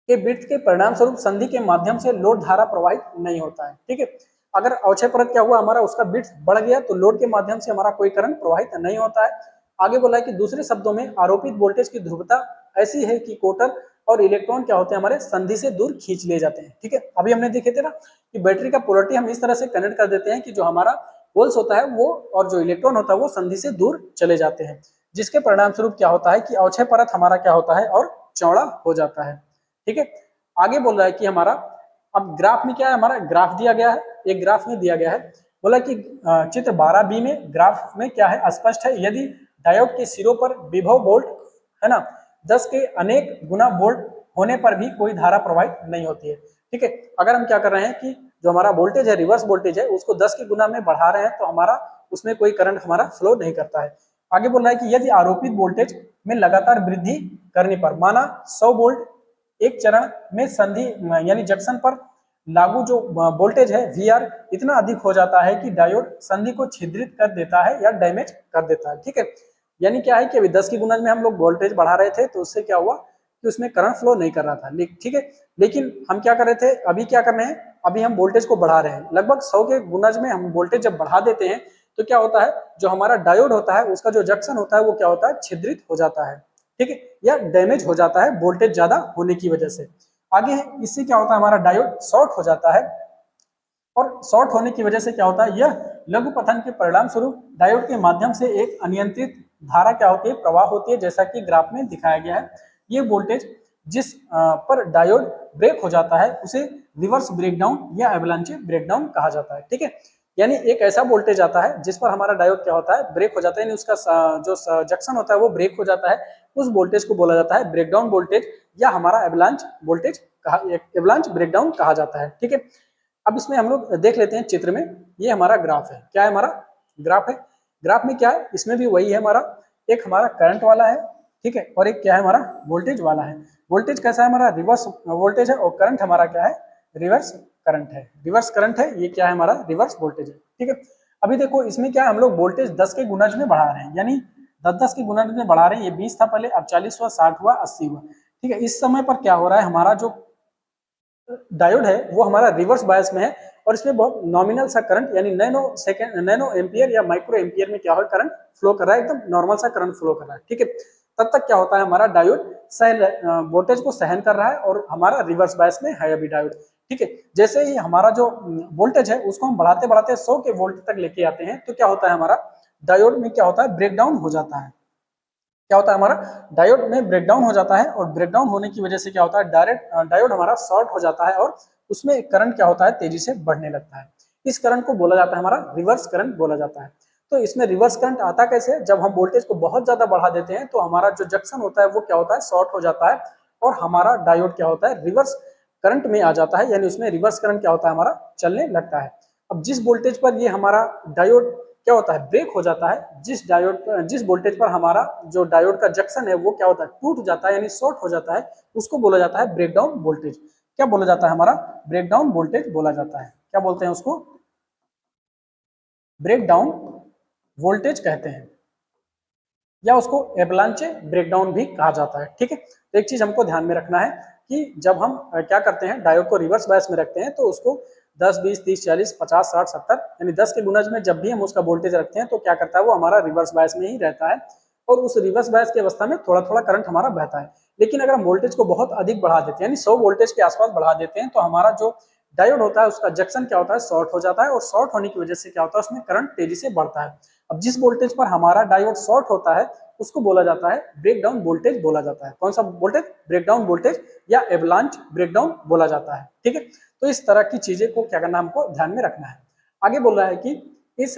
के वृत्त के परिणाम स्वरूप संधि के माध्यम से लोड धारा प्रवाहित नहीं होता है। ठीक है, अगर अवक्षय परत क्या हुआ, हमारा उसका वृत्त बढ़ गया तो लोड के माध्यम से हमारा कोई करंट प्रवाहित नहीं होता है। आगे बोला है कि दूसरे शब्दों में आरोपित वोल्टेज की ध्रुवता ऐसी है कि कोटर और इलेक्ट्रॉन क्या होते हैं, हमारे संधि से दूर खींच लिए जाते हैं। ठीक है, अभी हमने देखे थे ना कि बैटरी का पोलरिटी हम इस तरह से कनेक्ट कर देते हैं कि जो हमारा होल्स होता है वो और जो इलेक्ट्रॉन होता है वो संधि से दूर चले जाते हैं, जिसके परिणाम स्वरूप क्या होता है कि अवक्षय परत हमारा क्या होता है और चौड़ा हो जाता है। ठीक है, आगे बोल रहा है कि हमारा अब ग्राफ में क्या है, हमारा ग्राफ दिया गया है, एक ग्राफ में दिया गया है, बोला कि चित्र 12b में ग्राफ में क्या है, स्पष्ट है यदि डायोड के सिरों पर विभव वोल्ट है ना 10 के अनेक गुना वोल्ट होने पर भी कोई धारा प्रवाहित नहीं होती है। ठीक है, अगर हम क्या कर रहे हैं कि जो हमारा वोल्टेज है, रिवर्स वोल्टेज है, उसको 10 के गुना में बढ़ा रहे हैं तो हमारा उसमें कोई करंट हमारा फ्लो नहीं करता है। आगे बोल रहा है कि यदि आरोपित वोल्टेज में लगातार वृद्धि करने पर माना 100 वोल्ट एक चरण में संधि यानी जंक्शन पर लागू जो वोल्टेज है वीआर इतना अधिक हो जाता है कि डायोड संधि को छिद्रित कर देता है या डैमेज कर देता है। ठीक है, यानी क्या है कि अभी 10 की गुणज में हम लोग वोल्टेज बढ़ा रहे थे तो उससे क्या हुआ कि उसमें करंट फ्लो नहीं कर रहा था। ठीक है, लेकिन हम क्या कर रहे थे, अभी क्या कर रहे हैं, अभी हम वोल्टेज को बढ़ा रहे हैं, लगभग 100 के गुणज में हम वोल्टेज जब बढ़ा देते हैं तो क्या होता है, जो हमारा डायोड होता है उसका जो जंक्शन होता है वो क्या होता है, छिद्रित हो जाता है। ठीक है, या डैमेज हो जाता है वोल्टेज ज्यादा होने की वजह से। आगे है, इससे क्या होता है, हमारा डायोड शॉर्ट हो जाता है, और शॉर्ट होने की वजह से क्या होता है, यह लघु पतन के परिणाम स्वरूप डायोड के माध्यम से एक अनियंत्रित धारा क्या होती है, प्रवाह होती है, जैसा कि ग्राफ में दिखाया गया है। ये वोल्टेज जिस पर डायोड ब्रेक हो जाता है उसे रिवर्स ब्रेकडाउन या एवलांचे ब्रेकडाउन कहा जाता है। ठीक है, यानी एक ऐसा वोल्टेज आता है जिस पर हमारा डायोड क्या होता है, ब्रेक हो जाता है, यानी उसका जो जंक्शन होता है वो ब्रेक हो जाता है। उस वोल्टेज को बोला जाता है ब्रेकडाउन वोल्टेज या हमारा एवलांच वोल्टेज कहा, एवलांच ब्रेकडाउन कहा जाता है। ठीक है, अब इसमें हम लोग देख लेते हैं चित्र में, ये हमारा ग्राफ है, क्या है हमारा ग्राफ है। ग्राफ में क्या है, इसमें भी वही है हमारा, एक हमारा करंट वाला है, ठीक है, और एक क्या है हमारा वोल्टेज वाला है। वोल्टेज कैसा है हमारा, रिवर्स वोल्टेज है, और करंट हमारा क्या है, रिवर्स करंट है। रिवर्स करंट है, ये क्या है हमारा, रिवर्स वोल्टेज है। ठीक है, अभी देखो इसमें क्या है, हम लोग वोल्टेज 10 के गुणज में बढ़ा रहे हैं, यानी 10-10 के गुणज में बढ़ा रहे हैं। ये 20 था पहले, अब 40 हुआ, 60 हुआ, 80 हुआ। ठीक है, इस समय पर क्या हो रहा है, हमारा जो डायोड है वो हमारा रिवर्स बायस में है, और इसमें बहुत नॉमिनल सा करंट यानी नैनो एम्पियर या माइक्रो एम्पियर में क्या हो करंट फ्लो कर रहा है, एकदम नॉर्मल सा करंट फ्लो कर रहा है। ठीक है, तब तक क्या होता है, हमारा डायोड वोल्टेज को सहन कर रहा है और हमारा रिवर्स बायस में है अभी डायोड। ठीक है, जैसे ही हमारा जो वोल्टेज है उसको हम बढ़ाते बढ़ाते 100 के वोल्ट तक लेके आते हैं, तो क्या होता है, हमारा डायोड में क्या होता है, ब्रेकडाउन हो जाता है। क्या होता है, हमारा डायोड में ब्रेकडाउन हो जाता है, और ब्रेकडाउन होने की वजह से क्या होता है, डायरेक्ट डायोड हमारा शॉर्ट हो जाता है, और उसमें करंट क्या होता है, तेजी से बढ़ने लगता है। इस करंट को बोला जाता है हमारा रिवर्स करंट बोला जाता है। तो इसमें रिवर्स करंट आता कैसे है, जब हम वोल्टेज को बहुत ज्यादा बढ़ा देते हैं तो हमारा जो जंक्शन होता है वो क्या होता है, शॉर्ट हो जाता है, और हमारा डायोड क्या होता है, रिवर्स करंट में आ जाता है, यानी उसमें रिवर्स करंट क्या होता है, हमारा चलने लगता है। अब जिस वोल्टेज पर ये हमारा डायोड क्या होता है, ब्रेक हो जाता है, जिस वोल्टेज पर हमारा जो डायोड का जंक्शन है वो क्या होता है, टूट जाता है, यानी शॉर्ट हो जाता है, उसको बोला जाता है ब्रेकडाउन वोल्टेज। क्या बोला जाता है, हमारा ब्रेकडाउन वोल्टेज बोला जाता है। क्या बोलते हैं उसको, ब्रेकडाउन वोल्टेज कहते हैं, या उसको एवलांचे ब्रेकडाउन भी कहा जाता है। ठीक है, तो एक चीज हमको ध्यान में रखना है कि जब हम क्या करते हैं, डायोड को रिवर्स बायस में रखते हैं, तो उसको 10, 20, 30, 40, 50, 60, 70 यानी 10 के गुणज में जब भी हम उसका वोल्टेज रखते हैं तो क्या करता है, वो हमारा रिवर्स बायस में ही रहता है, और उस रिवर्स बायस की अवस्था में थोड़ा थोड़ा करंट हमारा बहता है। लेकिन अगर हम वोल्टेज को बहुत अधिक बढ़ा देते हैं, यानी 100 वोल्टेज के आसपास बढ़ा देते हैं, तो हमारा जो डायोड होता है उसका जंक्शन क्या होता है, शॉर्ट हो जाता है, और शॉर्ट होने की वजह से क्या होता है, उसमें करंट तेजी से बढ़ता है। अब जिस वोल्टेज पर हमारा डायोड शॉर्ट होता है उसको बोला जाता है ब्रेकडाउन वोल्टेज बोला जाता है। कौन सा वोल्टेज, ब्रेकडाउन वोल्टेज या एवलांच ब्रेकडाउन बोला जाता है। ठीक है, तो इस तरह की चीजें को क्या करना, हमको ध्यान में रखना है। आगे बोल रहा है कि इस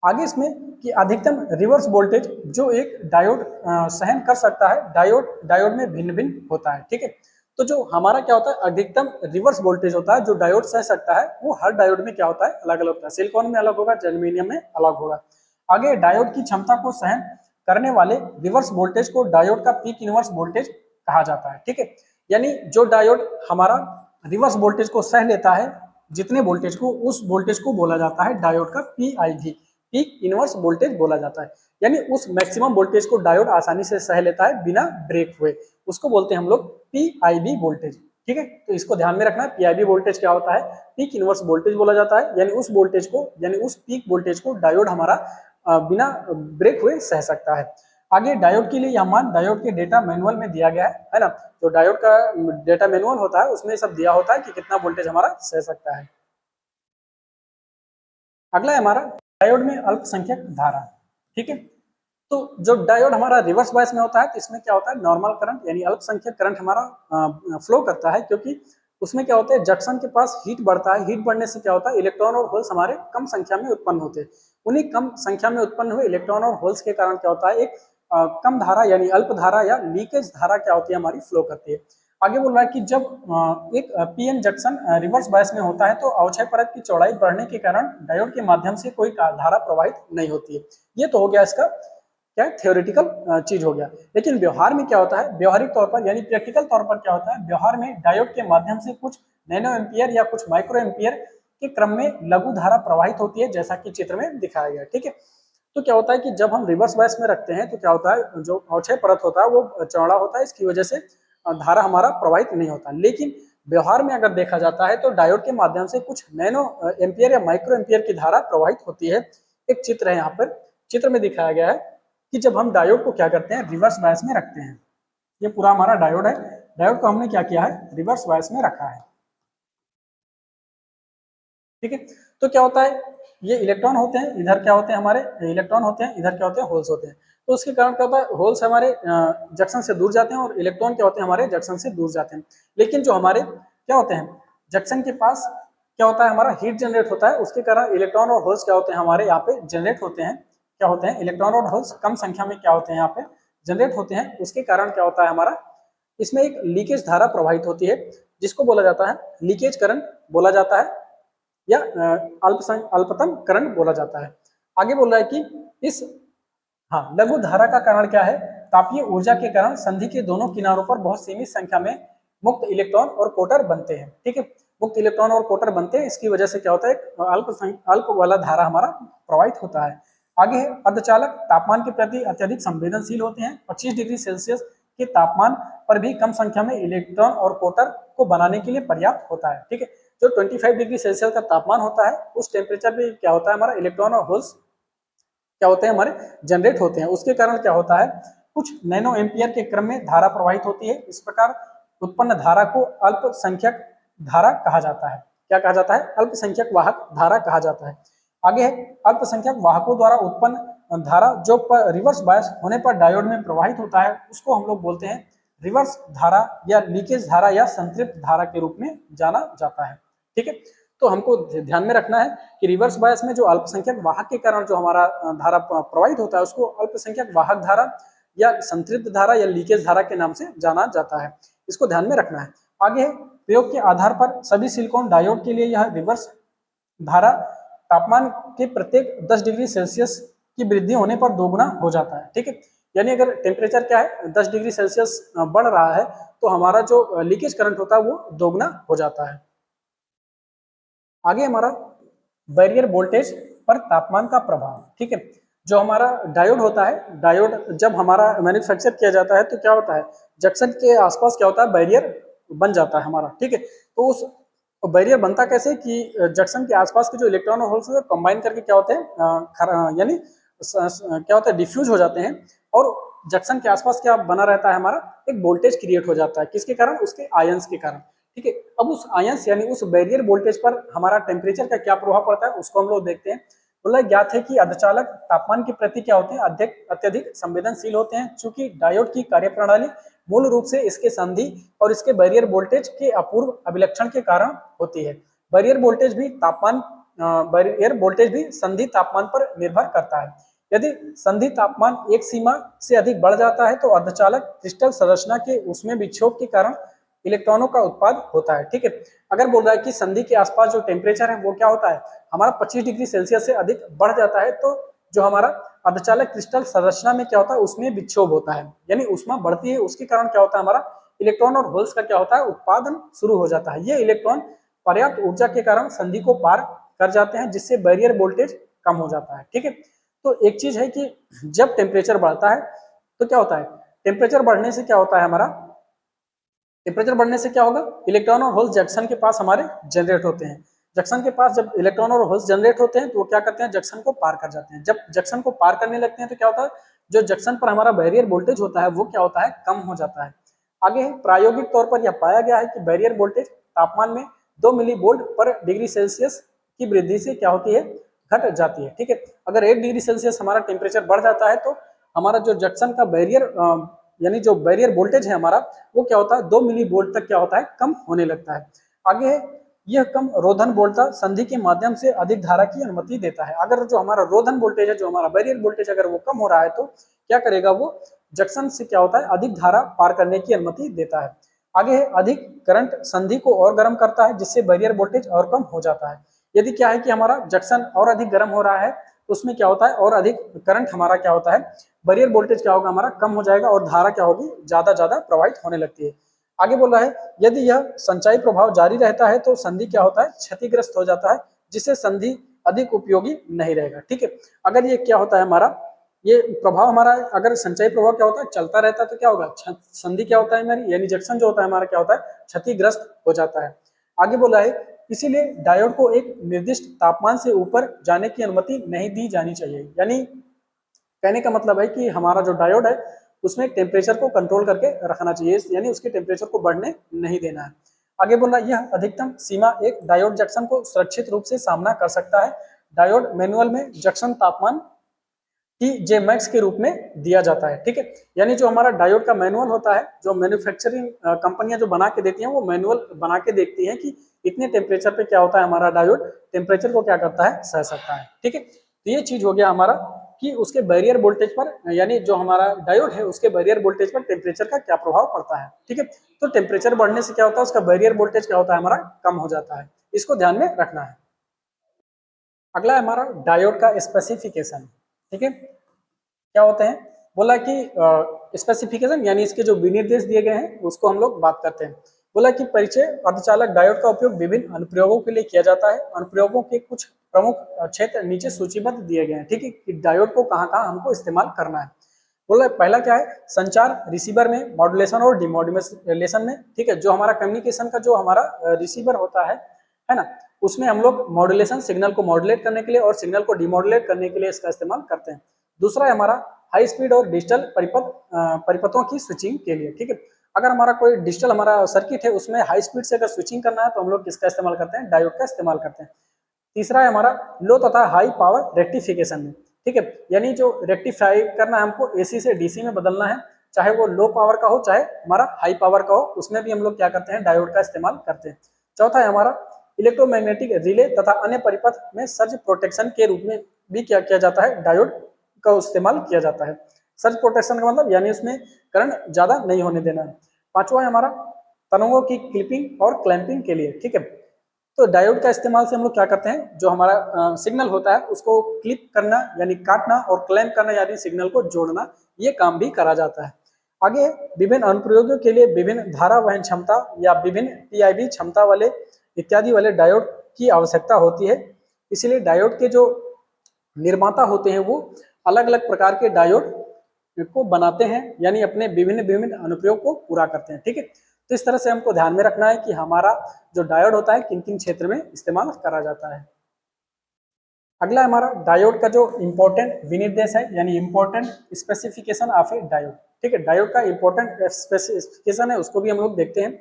आगे इसमें कि अधिकतम रिवर्स वोल्टेज जो एक डायोड सहन कर सकता है, डायोड डायोड में भिन्न भिन्न होता है। ठीक है, तो जो हमारा क्या होता है, अधिकतम रिवर्स वोल्टेज होता है जो डायोड सह सकता है, वो हर डायोड में क्या होता है, अलग अलग होता है। सिलिकॉन में अलग होगा, जर्मेनियम में अलग होगा। आगे डायोड की क्षमता को सहन करने वाले रिवर्स वोल्टेज को डायोड का पीक इनवर्स वोल्टेज कहा जाता है। ठीक है, यानी जो डायोड हमारा रिवर्स वोल्टेज को सह लेता है, जितने वोल्टेज को, उस वोल्टेज को बोला जाता है डायोड का पीआईवी, पीक इनवर्स वोल्टेज बोला जाता है। यानी उस मैक्सिमम वोल्टेज को डायोड आसानी से सह लेता है बिना ब्रेक हुए, उसको बोलते हैं हम लोग पीआईवी वोल्टेज। ठीक है, तो इसको ध्यान में रखना है, पीआईवी वोल्टेज क्या होता है, पीक इनवर्स वोल्टेज बोला जाता है, यानी उस वोल्टेज को, यानी उस पीक वोल्टेज को डायोड हमारा बिना ब्रेक हुए सह सकता है। आगे डायोड के लिए यह मान डायोड के डेटा मैनुअल में दिया गया है ना, तो डायोड का डेटा मैनुअल होता है उसमें सब दिया होता है कि कितना वोल्टेज हमारा सह सकता है। अगला है हमारा डायोड में अल्पसंख्यक धारा। ठीक है, तो जो डायोड हमारा रिवर्स बायस में होता है तो इसमें क्या होता है, नॉर्मल करंट यानी अल्पसंख्यक करंट हमारा फ्लो करता है, क्योंकि उसमें क्या होता है, जंक्शन के पास हीट बढ़ता है, हीट बढ़ने से क्या होता है, इलेक्ट्रॉन और होल्स हमारे कम संख्या में उत्पन्न होते हैं। उन्हीं कम संख्या में उत्पन्न हुए इलेक्ट्रॉन और होल्स के कारण क्या होता है, एक कम धारा यानी अल्प धारा या लीकेज धारा क्या होती है, हमारी फ्लो करती है। आगे बोल रहा है कि जब एक पीएन जंक्शन रिवर्स बायस में होता है तो अवक्षय परत की चौड़ाई बढ़ने के कारण डायोड के माध्यम से कोई धारा प्रवाहित नहीं होती है। ये तो हो गया इसका क्या है, थियोरेटिकल चीज हो गया। लेकिन व्यवहार में क्या होता है, व्यवहारिक तौर पर यानी प्रैक्टिकल तौर पर क्या होता है, व्यवहार में डायोड के माध्यम से कुछ नैनो एम्पियर या कुछ माइक्रो एम्पियर के क्रम में लघु धारा प्रवाहित होती है, जैसा कि चित्र में दिखाया गया। ठीक है, तो क्या होता है कि जब हम रिवर्स बायस में रखते हैं तो क्या होता है, जो अवक्षय परत होता है वो चौड़ा होता है, इसकी वजह से धारा हमारा प्रवाहित नहीं होता। लेकिन व्यवहार में अगर देखा जाता है तो डायोड के माध्यम से कुछ नैनो एम्पियर या माइक्रो एम्पियर की धारा प्रवाहित होती है। एक चित्र है, यहाँ पर चित्र में दिखाया गया है कि जब हम डायोड को क्या करते हैं, रिवर्स बायस में रखते हैं। ये पूरा हमारा डायोड है, डायोड को हमने क्या किया है, रिवर्स बायस में रखा है। ठीक है, तो क्या होता है, ये इलेक्ट्रॉन होते हैं, इधर क्या होते हैं, हमारे इलेक्ट्रॉन होते हैं, इधर क्या होते हैं, होल्स होते हैं। तो उसके कारण क्या होता है, होल्स हमारे जंक्शन से दूर जाते हैं और इलेक्ट्रॉन क्या होते हैं, हमारे जंक्शन से दूर जाते हैं। लेकिन जो हमारे क्या होते हैं, जंक्शन के पास क्या होता है हमारा हीट जनरेट होता है, उसके कारण इलेक्ट्रॉन और होल्स क्या होते हैं हमारे यहाँ पे जनरेट होते हैं। क्या होते हैं इलेक्ट्रॉन और होल्स कम संख्या में क्या होते हैं यहाँ पे जनरेट होते हैं, उसके कारण क्या होता है हमारा इसमें एक लीकेज धारा प्रवाहित होती है जिसको बोला जाता है लीकेज करंट बोला जाता है या अल्पतम करंट बोला जाता है। आगे बोल रहा है कि इस लघु धारा का कारण क्या है, तापीय ऊर्जा के कारण संधि के दोनों किनारों पर बहुत सीमित संख्या में मुक्त इलेक्ट्रॉन और कोटर बनते हैं। ठीक है, मुक्त इलेक्ट्रॉन और कोटर बनते हैं, इसकी वजह से क्या होता है अल्प वाला धारा हमारा प्रवाहित होता है। आगे है अर्धचालक तापमान के प्रति अत्यधिक संवेदनशील होते हैं। 25 डिग्री सेल्सियस के तापमान पर भी कम संख्या में इलेक्ट्रॉन और कोटर को बनाने के लिए पर्याप्त होता है। ठीक है, जो 25 डिग्री सेल्सियस का तापमान होता है उस टेम्परेचर पे क्या होता है हमारा इलेक्ट्रॉन और होल्स क्या होते हैं हमारे जनरेट होते हैं। उसके कारण क्या होता है कुछ नैनो एम्पियर के क्रम में धारा प्रवाहित होती है। इस प्रकार उत्पन्न धारा को अल्पसंख्यक धारा कहा जाता है। क्या कहा जाता है, अल्पसंख्यक वाहक धारा कहा जाता है। आगे है अल्पसंख्यक वाहकों द्वारा उत्पन्न धारा जो रिवर्स बायस होने पर डायोड में प्रवाहित होता है उसको हम लोग बोलते हैं रिवर्स धारा या लीकेज धारा या संतृप्त धारा के रूप में जाना जाता है। ठीक है, तो हमको ध्यान में रखना है कि रिवर्स बायस में जो अल्पसंख्यक वाहक के कारण जो हमारा धारा प्रवाहित होता है उसको अल्पसंख्यक वाहक धारा या संतृप्त धारा या लीकेज धारा के नाम से जाना जाता है। इसको ध्यान में रखना है। आगे है प्रयोग के आधार पर सभी सिलिकॉन डायोड के लिए यह रिवर्स धारा तापमान के प्रत्येक 10 डिग्री सेल्सियस की वृद्धि होने पर दोगुना हो जाता है। ठीक है, यानी अगर टेम्परेचर क्या है 10 डिग्री सेल्सियस बढ़ रहा है तो हमारा जो लीकेज करंट होता है वो दोगुना हो जाता है। आगे हमारा बैरियर वोल्टेज पर तापमान का प्रभाव। ठीक है, जो हमारा डायोड होता है, डायोड जब हमारा मैन्युफैक्चर किया जाता है तो क्या होता है जंक्शन के आसपास क्या होता है बैरियर बन जाता है हमारा। ठीक है, तो उस बैरियर बनता कैसे कि जंक्शन के आसपास के जो इलेक्ट्रॉन और होल्स कंबाइन करके क्या होते हैं यानी क्या होता है डिफ्यूज हो जाते हैं और जंक्शन के आसपास क्या बना रहता है हमारा एक वोल्टेज क्रिएट हो जाता है। किसके कारण, उसके आयंस के कारण। ठीक है, अब उस आयंस यानी उस बैरियर वोल्टेज पर हमारा टेम्परेचर का क्या प्रभाव पड़ता है उसको हम लोग देखते हैं। बोला ज्ञात है कि अर्धचालक तापमान के प्रति क्या होते हैं अत्यधिक संवेदनशील होते हैं। चूंकि डायोड की कार्यप्रणाली मूल रूप से इसके संधि और इसके बैरियर वोल्टेज के अपूर्व अभिलक्षण के कारण होती है। बैरियर वोल्टेज भी संधि तापमान पर निर्भर करता है। यदि संधि तापमान एक सीमा से अधिक बढ़ जाता है तो अर्धचालक क्रिस्टल संरचना के उसमें विक्षोभ के कारण इलेक्ट्रॉनों का उत्पाद होता है। ठीक है, अगर बोल रहा है कि संधि के आसपास जो टेम्परेचर है वो क्या होता है हमारा 25 डिग्री सेल्सियस से अधिक बढ़ जाता है तो जो हमारा अर्धचालक क्रिस्टल संरचना में क्या होता है उसमें विक्षोभ होता है, यानी ऊष्मा बढ़ती है। उसके कारण क्या होता है हमारा इलेक्ट्रॉन और होल्स का क्या होता है उत्पादन शुरू हो जाता है। ये इलेक्ट्रॉन पर्याप्त ऊर्जा के कारण संधि को पार कर जाते हैं जिससे बैरियर वोल्टेज कम हो जाता है। ठीक है, तो एक चीज है कि जब टेम्परेचर बढ़ता है तो क्या होता है टेम्परेचर बढ़ने से क्या होता है हमारा टेम्परेचर बढ़ने से क्या होगा इलेक्ट्रॉन और होल्स जंक्शन के पास हमारे जनरेट होते हैं। जंक्शन के पास जब इलेक्ट्रॉन और होल्स जनरेट होते हैं तो वो क्या करते हैं जंक्शन को पार कर जाते हैं। जब जंक्शन को पार करने लगते हैं तो क्या होता है जो जंक्शन पर हमारा बैरियर वोल्टेज होता है वो क्या होता है कम हो जाता है। आगे प्रायोगिक तौर पर यह पाया गया है कि बैरियर वोल्टेज तापमान में 2 मिली वोल्ट पर डिग्री सेल्सियस की वृद्धि से क्या होती है घट जाती है। ठीक है, अगर 1 डिग्री सेल्सियस हमारा टेम्परेचर बढ़ जाता है तो हमारा जो जंक्शन का बैरियर यानी जो बैरियर वोल्टेज है हमारा वो क्या होता है 2 मिली वोल्ट तक क्या होता है कम होने लगता है। आगे है यह कम रोधन वोल्टता संधि के माध्यम से अधिक धारा की अनुमति देता है। अगर जो हमारा रोधन वोल्टेज है जो हमारा बैरियर वोल्टेज अगर वो कम हो रहा है तो क्या करेगा वो जंक्शन से क्या होता है अधिक धारा पार करने की अनुमति देता है। आगे है अधिक करंट संधि को और गर्म करता है जिससे बैरियर वोल्टेज और कम हो जाता है। यदि क्या है कि हमारा जंक्शन और अधिक गर्म हो रहा है तो उसमें क्या होता है और अधिक करंट हमारा क्या होता है बैरियर वोल्टेज क्या होगा हमारा कम हो जाएगा और धारा क्या होगी ज्यादा प्रवाहित होने लगती है। आगे बोल रहा है यदि यह संचाई प्रभाव जारी रहता है तो संधि क्या होता है क्षतिग्रस्त हो जाता है जिससे संधि अधिक उपयोगी नहीं रहेगा। ठीक है, अगर ये क्या होता है हमारा ये प्रभाव हमारा अगर संचाई प्रभाव क्या होता है चलता रहता है तो क्या होगा संधि क्या होता है हमारी यानी जंक्शन जो होता है हमारा क्या होता है क्षतिग्रस्त हो जाता है। आगे बोला है इसीलिए डायोड को एक निर्दिष्ट तापमान से ऊपर जाने की अनुमति नहीं दी जानी चाहिए। यानी कहने का मतलब है कि हमारा जो डायोड है उसमें टेम्परेचर को कंट्रोल करके रखना चाहिए, यानी उसके टेम्परेचर को बढ़ने नहीं देना है। आगे बोला यह अधिकतम सीमा एक डायोड जंक्शन को सुरक्षित रूप से सामना कर सकता है। डायोड मैनुअल में जंक्शन तापमान कि जे मैक्स के रूप में दिया जाता है। ठीक है, यानी जो हमारा डायोड का मैनुअल होता है, जो मैन्युफैक्चरिंग कंपनियां जो बना के देती हैं वो मैनुअल बना के देखती हैं कि इतने टेम्परेचर पे क्या होता है हमारा डायोड, टेम्परेचर को क्या करता है, सह सकता है। ठीक है, तो ये चीज हो गया हमारा कि उसके बैरियर वोल्टेज पर, यानी जो हमारा डायोड है उसके बैरियर वोल्टेज पर टेम्परेचर का क्या प्रभाव पड़ता है। ठीक है, तो टेम्परेचर बढ़ने से क्या होता है, उसका बैरियर वोल्टेज क्या होता है, हमारा कम हो जाता है। इसको ध्यान में रखना है। अगला है हमारा डायोड का स्पेसिफिकेशन। ठीक है, क्या होते हैं, बोला कि स्पेसिफिकेशन यानी इसके जो विनिर्देश दिए गए हैं उसको हम लोग बात करते हैं। बोला कि परिचय, अर्धचालक डायोड का उपयोग विभिन्न अनुप्रयोगों के लिए किया जाता है। अनुप्रयोगों के कुछ प्रमुख क्षेत्र नीचे सूचीबद्ध दिए गए हैं। ठीक है, कि डायोड को कहाँ कहाँ हमको इस्तेमाल करना है। बोला पहला क्या है, संचार रिसीवर में, मॉड्यूलेशन और डिमॉड्यूलेशन में। ठीक है, जो हमारा कम्युनिकेशन का जो हमारा रिसीवर होता है ना, उसमें हम लोग मॉड्यूलेशन, सिग्नल को मॉड्यूलेट करने के लिए और सिग्नल को डिमॉड्यूलेट करने के लिए इसका इस्तेमाल करते हैं। दूसरा है हमारा हाई स्पीड और डिजिटल परिपथों की स्विचिंग के लिए। ठीक है, अगर हमारा कोई डिजिटल हमारा सर्किट है उसमें हाई स्पीड से अगर स्विचिंग करना है तो हम लोग किसका इस्तेमाल करते हैं, डायोड का इस्तेमाल करते हैं। तीसरा है हमारा लो तथा हाई पावर रेक्टिफिकेशन में। ठीक है, यानी जो रेक्टिफाई करना है हमको एसी से डीसी में बदलना है, चाहे वो लो पावर का हो चाहे हमारा हाई पावर का हो, उसमें भी हम लोग क्या करते हैं, डायोड का इस्तेमाल करते हैं। चौथा है हमारा इलेक्ट्रोमैग्नेटिक रिले तथा अन्य परिपथ में सर्ज प्रोटेक्शन के रूप में भी क्या किया जाता है, डायोड का इस्तेमाल किया जाता है। सर्ज प्रोटेक्शन का मतलब यानी उसमें करंट ज्यादा नहीं होने देना है। पांचवा है हमारा तरंगों की क्लिपिंग और क्लैंपिंग के लिए। ठीक है, तो डायोड का इस्तेमाल से हम लोग क्या करते हैं, जो हमारा सिग्नल होता है उसको क्लिप करना यानी काटना और क्लैंप करना यानी सिग्नल को जोड़ना, ये काम भी करा जाता है। आगे विभिन्न अनुप्रयोगों के लिए विभिन्न धारा वहन क्षमता या विभिन्न पीआईवी क्षमता वाले इत्यादि वाले डायोड की आवश्यकता होती है। इसलिए डायोड के जो निर्माता होते हैं वो अलग अलग प्रकार के डायोड को बनाते हैं, यानी अपने विभिन्न विभिन्न अनुप्रयोग को पूरा करते हैं। ठीक है, तो इस तरह से हमको ध्यान में रखना है कि हमारा जो डायोड होता है किन किन क्षेत्र में इस्तेमाल करा जाता है। अगला हमारा डायोड का जो इंपॉर्टेंट विनिर्देश है, यानी important specification of A diode. ठीक है, डायोड का इंपॉर्टेंट स्पेसिफिकेशन है उसको भी हम लोग देखते हैं।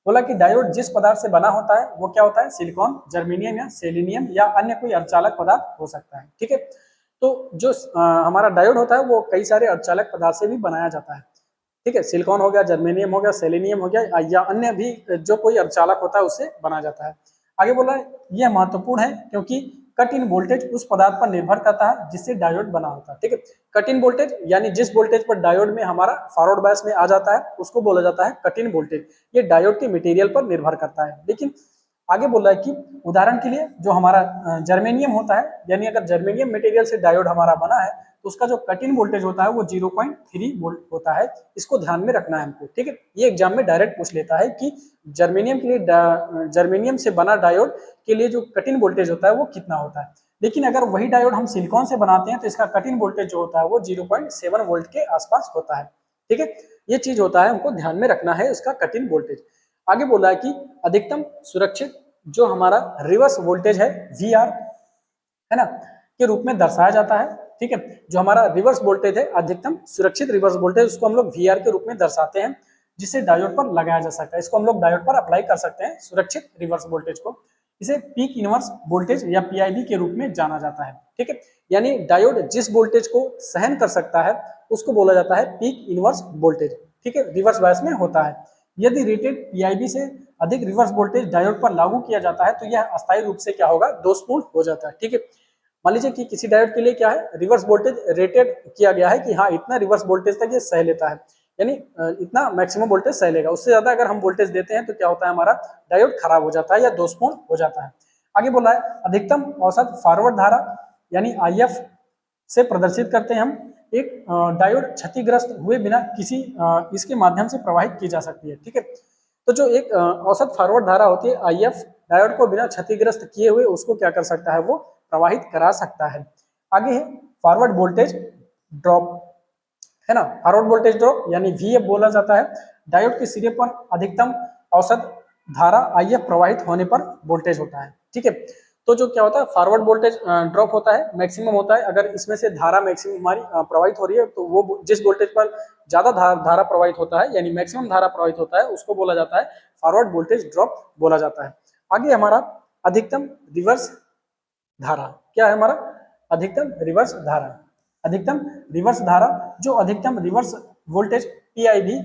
बोला कि डायोड जिस पदार्थ से बना होता है वो क्या होता है, सिलिकॉन, जर्मेनियम या सेलेनियम या अन्य कोई अर्धचालक पदार्थ हो सकता है। ठीक है, तो जो हमारा डायोड होता है वो कई सारे अर्धचालक पदार्थ से भी बनाया जाता है। ठीक है, सिलिकॉन हो गया, जर्मेनियम हो गया, सेलेनियम हो गया या अन्य भी जो कोई अर्धचालक होता है उससे बना जाता है। आगे बोला यह महत्वपूर्ण है क्योंकि कट इन वोल्टेज उस पदार्थ पर निर्भर करता है जिससे डायोड बना होता है। ठीक है, कट इन वोल्टेज यानी जिस वोल्टेज पर डायोड में हमारा फॉरवर्ड बायस में आ जाता है उसको बोला जाता है कट इन वोल्टेज। ये डायोड के मटेरियल पर निर्भर करता है। लेकिन आगे बोला है कि उदाहरण के लिए जो हमारा जर्मेनियम होता है, यानी अगर जर्मेनियम मटेरियल से डायोड हमारा बना है तो उसका जो कट इन वोल्टेज होता है वो 0.3 वोल्ट होता है। इसको ध्यान में रखना है हमको। ठीक है, ये एग्जाम में डायरेक्ट पूछ लेता है कि जर्मेनियम के लिए जर्मेनियम से बना डायोड के लिए जो कट इन वोल्टेज होता है वो कितना होता है। लेकिन अगर वही डायोड हम सिलिकॉन से बनाते हैं तो इसका कट इन वोल्टेज जो होता है वो 0.7 वोल्ट के आसपास होता है। ठीक है, ये चीज होता है हमको ध्यान में रखना है इसका कट इन वोल्टेज। आगे बोला है कि अधिकतम सुरक्षित जो हमारा रिवर्स वोल्टेज है वीआर, है ना, के रूप में दर्शाया जाता है। ठीक है, जो हमारा रिवर्स वोल्टेज है, अधिकतम सुरक्षित रिवर्स वोल्टेज, उसको हम लोग वीआर के रूप में दर्शाते हैं जिसे डायोड पर लगाया जा सकता है। इसको हम लोग डायोड पर अप्लाई कर सकते हैं सुरक्षित रिवर्स वोल्टेज को। इसे पीक इनवर्स वोल्टेज या पीआईवी के रूप में जाना जाता है। ठीक है, यानी डायोड जिस वोल्टेज को सहन कर सकता है उसको बोला जाता है पीक इनवर्स वोल्टेज। ठीक है, रिवर्स बायस में होता है। यदि रेटेड पीआईवी से अधिक रिवर्स वोल्टेज डायोड पर लागू किया जाता है तो यह अस्थायी रूप से क्या होगा, दोषपूर्ण हो जाता है। ठीक है, मान लीजिए कि किसी डायोड के लिए क्या है, रिवर्स वोल्टेज रेटेड किया गया है कि हाँ इतना रिवर्स वोल्टेज तक ये सह लेता है, यानी इतना मैक्सिमम वोल्टेज सह लेगा। उससे ज्यादा अगर हम वोल्टेज देते हैं तो क्या होता है, हमारा डायोड खराब हो जाता है या दोषपूर्ण हो जाता है। आगे बोला है अधिकतम औसत फॉरवर्ड धारा यानी आईएफ से प्रदर्शित करते हैं हम एक डायोड क्षतिग्रस्त हुए बिना किसी इसके माध्यम से प्रवाहित की जा सकती है। ठीक है, तो जो एक औसत फॉरवर्ड धारा होती है आईएफ, डायोड को बिना क्षतिग्रस्त किए हुए उसको क्या कर सकता है, वो प्रवाहित करा सकता है। आगे है फॉरवर्ड वोल्टेज ड्रॉप, है ना, फॉरवर्ड वोल्टेज ड्रॉप यानी वीएफ बोला जाता है। डायोड के सिरे पर अधिकतम औसत धारा आईएफ प्रवाहित होने पर वोल्टेज होता है। ठीक है, तो जो क्या होता है फॉरवर्ड वोल्टेज ड्रॉप होता है, मैक्सिमम होता है। अगर इसमें से धारा मैक्सिमम हमारी प्रवाहित हो रही है तो वो जिस वोल्टेज पर ज्यादा धारा प्रवाहित होता है यानी मैक्सिमम धारा प्रवाहित होता है उसको बोला जाता है फॉरवर्ड वोल्टेज ड्रॉप बोला जाता है। आगे हमारा अधिकतम रिवर्स धारा क्या है, हमारा अधिकतम रिवर्स धारा। अधिकतम रिवर्स धारा जो अधिकतम रिवर्स वोल्टेज पीआईवी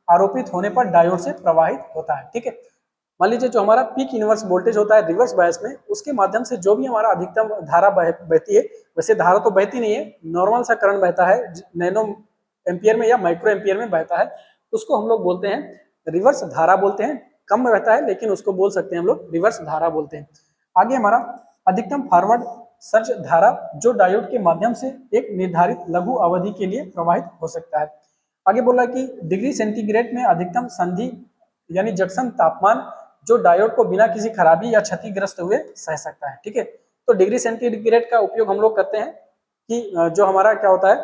आरोपित होने पर डायोड से प्रवाहित होता है। ठीक है, मान लीजिए जो हमारा पीक इनवर्स वोल्टेज होता है रिवर्स बायस में, उसके माध्यम से जो भी हमारा अधिकतम धारा बहती है, वैसे धारा तो बहती नहीं है, नॉर्मल सा करंट बहता है, नैनो एम्पियर में या माइक्रो एम्पियर में बहता है, उसको हम लोग बोलते हैं रिवर्स धारा बोलते हैं। कम में बहता है लेकिन उसको बोल सकते हैं हम लोग रिवर्स धारा बोलते हैं। आगे हमारा अधिकतम फॉरवर्ड सर्ज धारा जो डायोड के माध्यम से एक निर्धारित लघु अवधि के लिए प्रवाहित हो सकता है। आगे बोला कि डिग्री सेंटीग्रेड में अधिकतम संधि यानी जंक्शन तापमान जो डायोड को बिना किसी खराबी या क्षतिग्रस्त हुए सह सकता है। ठीक है, तो डिग्री सेंटीग्रेड का उपयोग हम लोग करते हैं कि जो हमारा क्या होता है,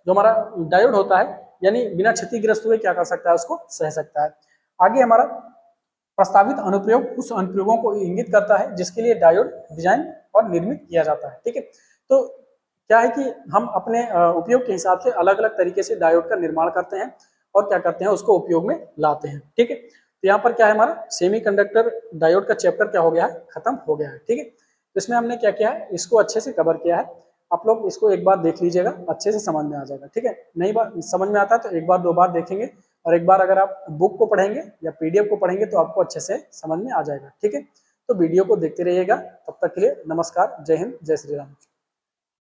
जो हमारा डायोड होता है यानी बिना क्षतिग्रस्त हुए क्या कर सकता है, उसको सह सकता है। आगे हमारा प्रस्तावित अनुप्रयोग उस अनुप्रयोगों को इंगित करता है जिसके लिए डायोड डिजाइन और निर्मित किया जाता है। ठीक है, तो क्या है कि हम अपने उपयोग के हिसाब से अलग अलग तरीके से डायोड का निर्माण करते हैं और क्या करते हैं, उसको उपयोग में लाते हैं। ठीक है, तो यहाँ पर क्या है, हमारा सेमीकंडक्टर डायोड का चैप्टर क्या हो गया है, खत्म हो गया है। ठीक है, तो इसमें हमने क्या किया है, इसको अच्छे से कवर किया है। आप लोग इसको एक बार देख लीजिएगा, अच्छे से समझ में आ जाएगा। ठीक है, नहीं बात समझ में आता है तो एक बार दो बार देखेंगे, और एक बार अगर आप बुक को पढ़ेंगे या पीडीएफ को पढ़ेंगे तो आपको अच्छे से समझ में आ जाएगा। ठीक है, तो वीडियो को देखते रहिएगा। तब तक के लिए नमस्कार, जय हिंद, जय श्री राम।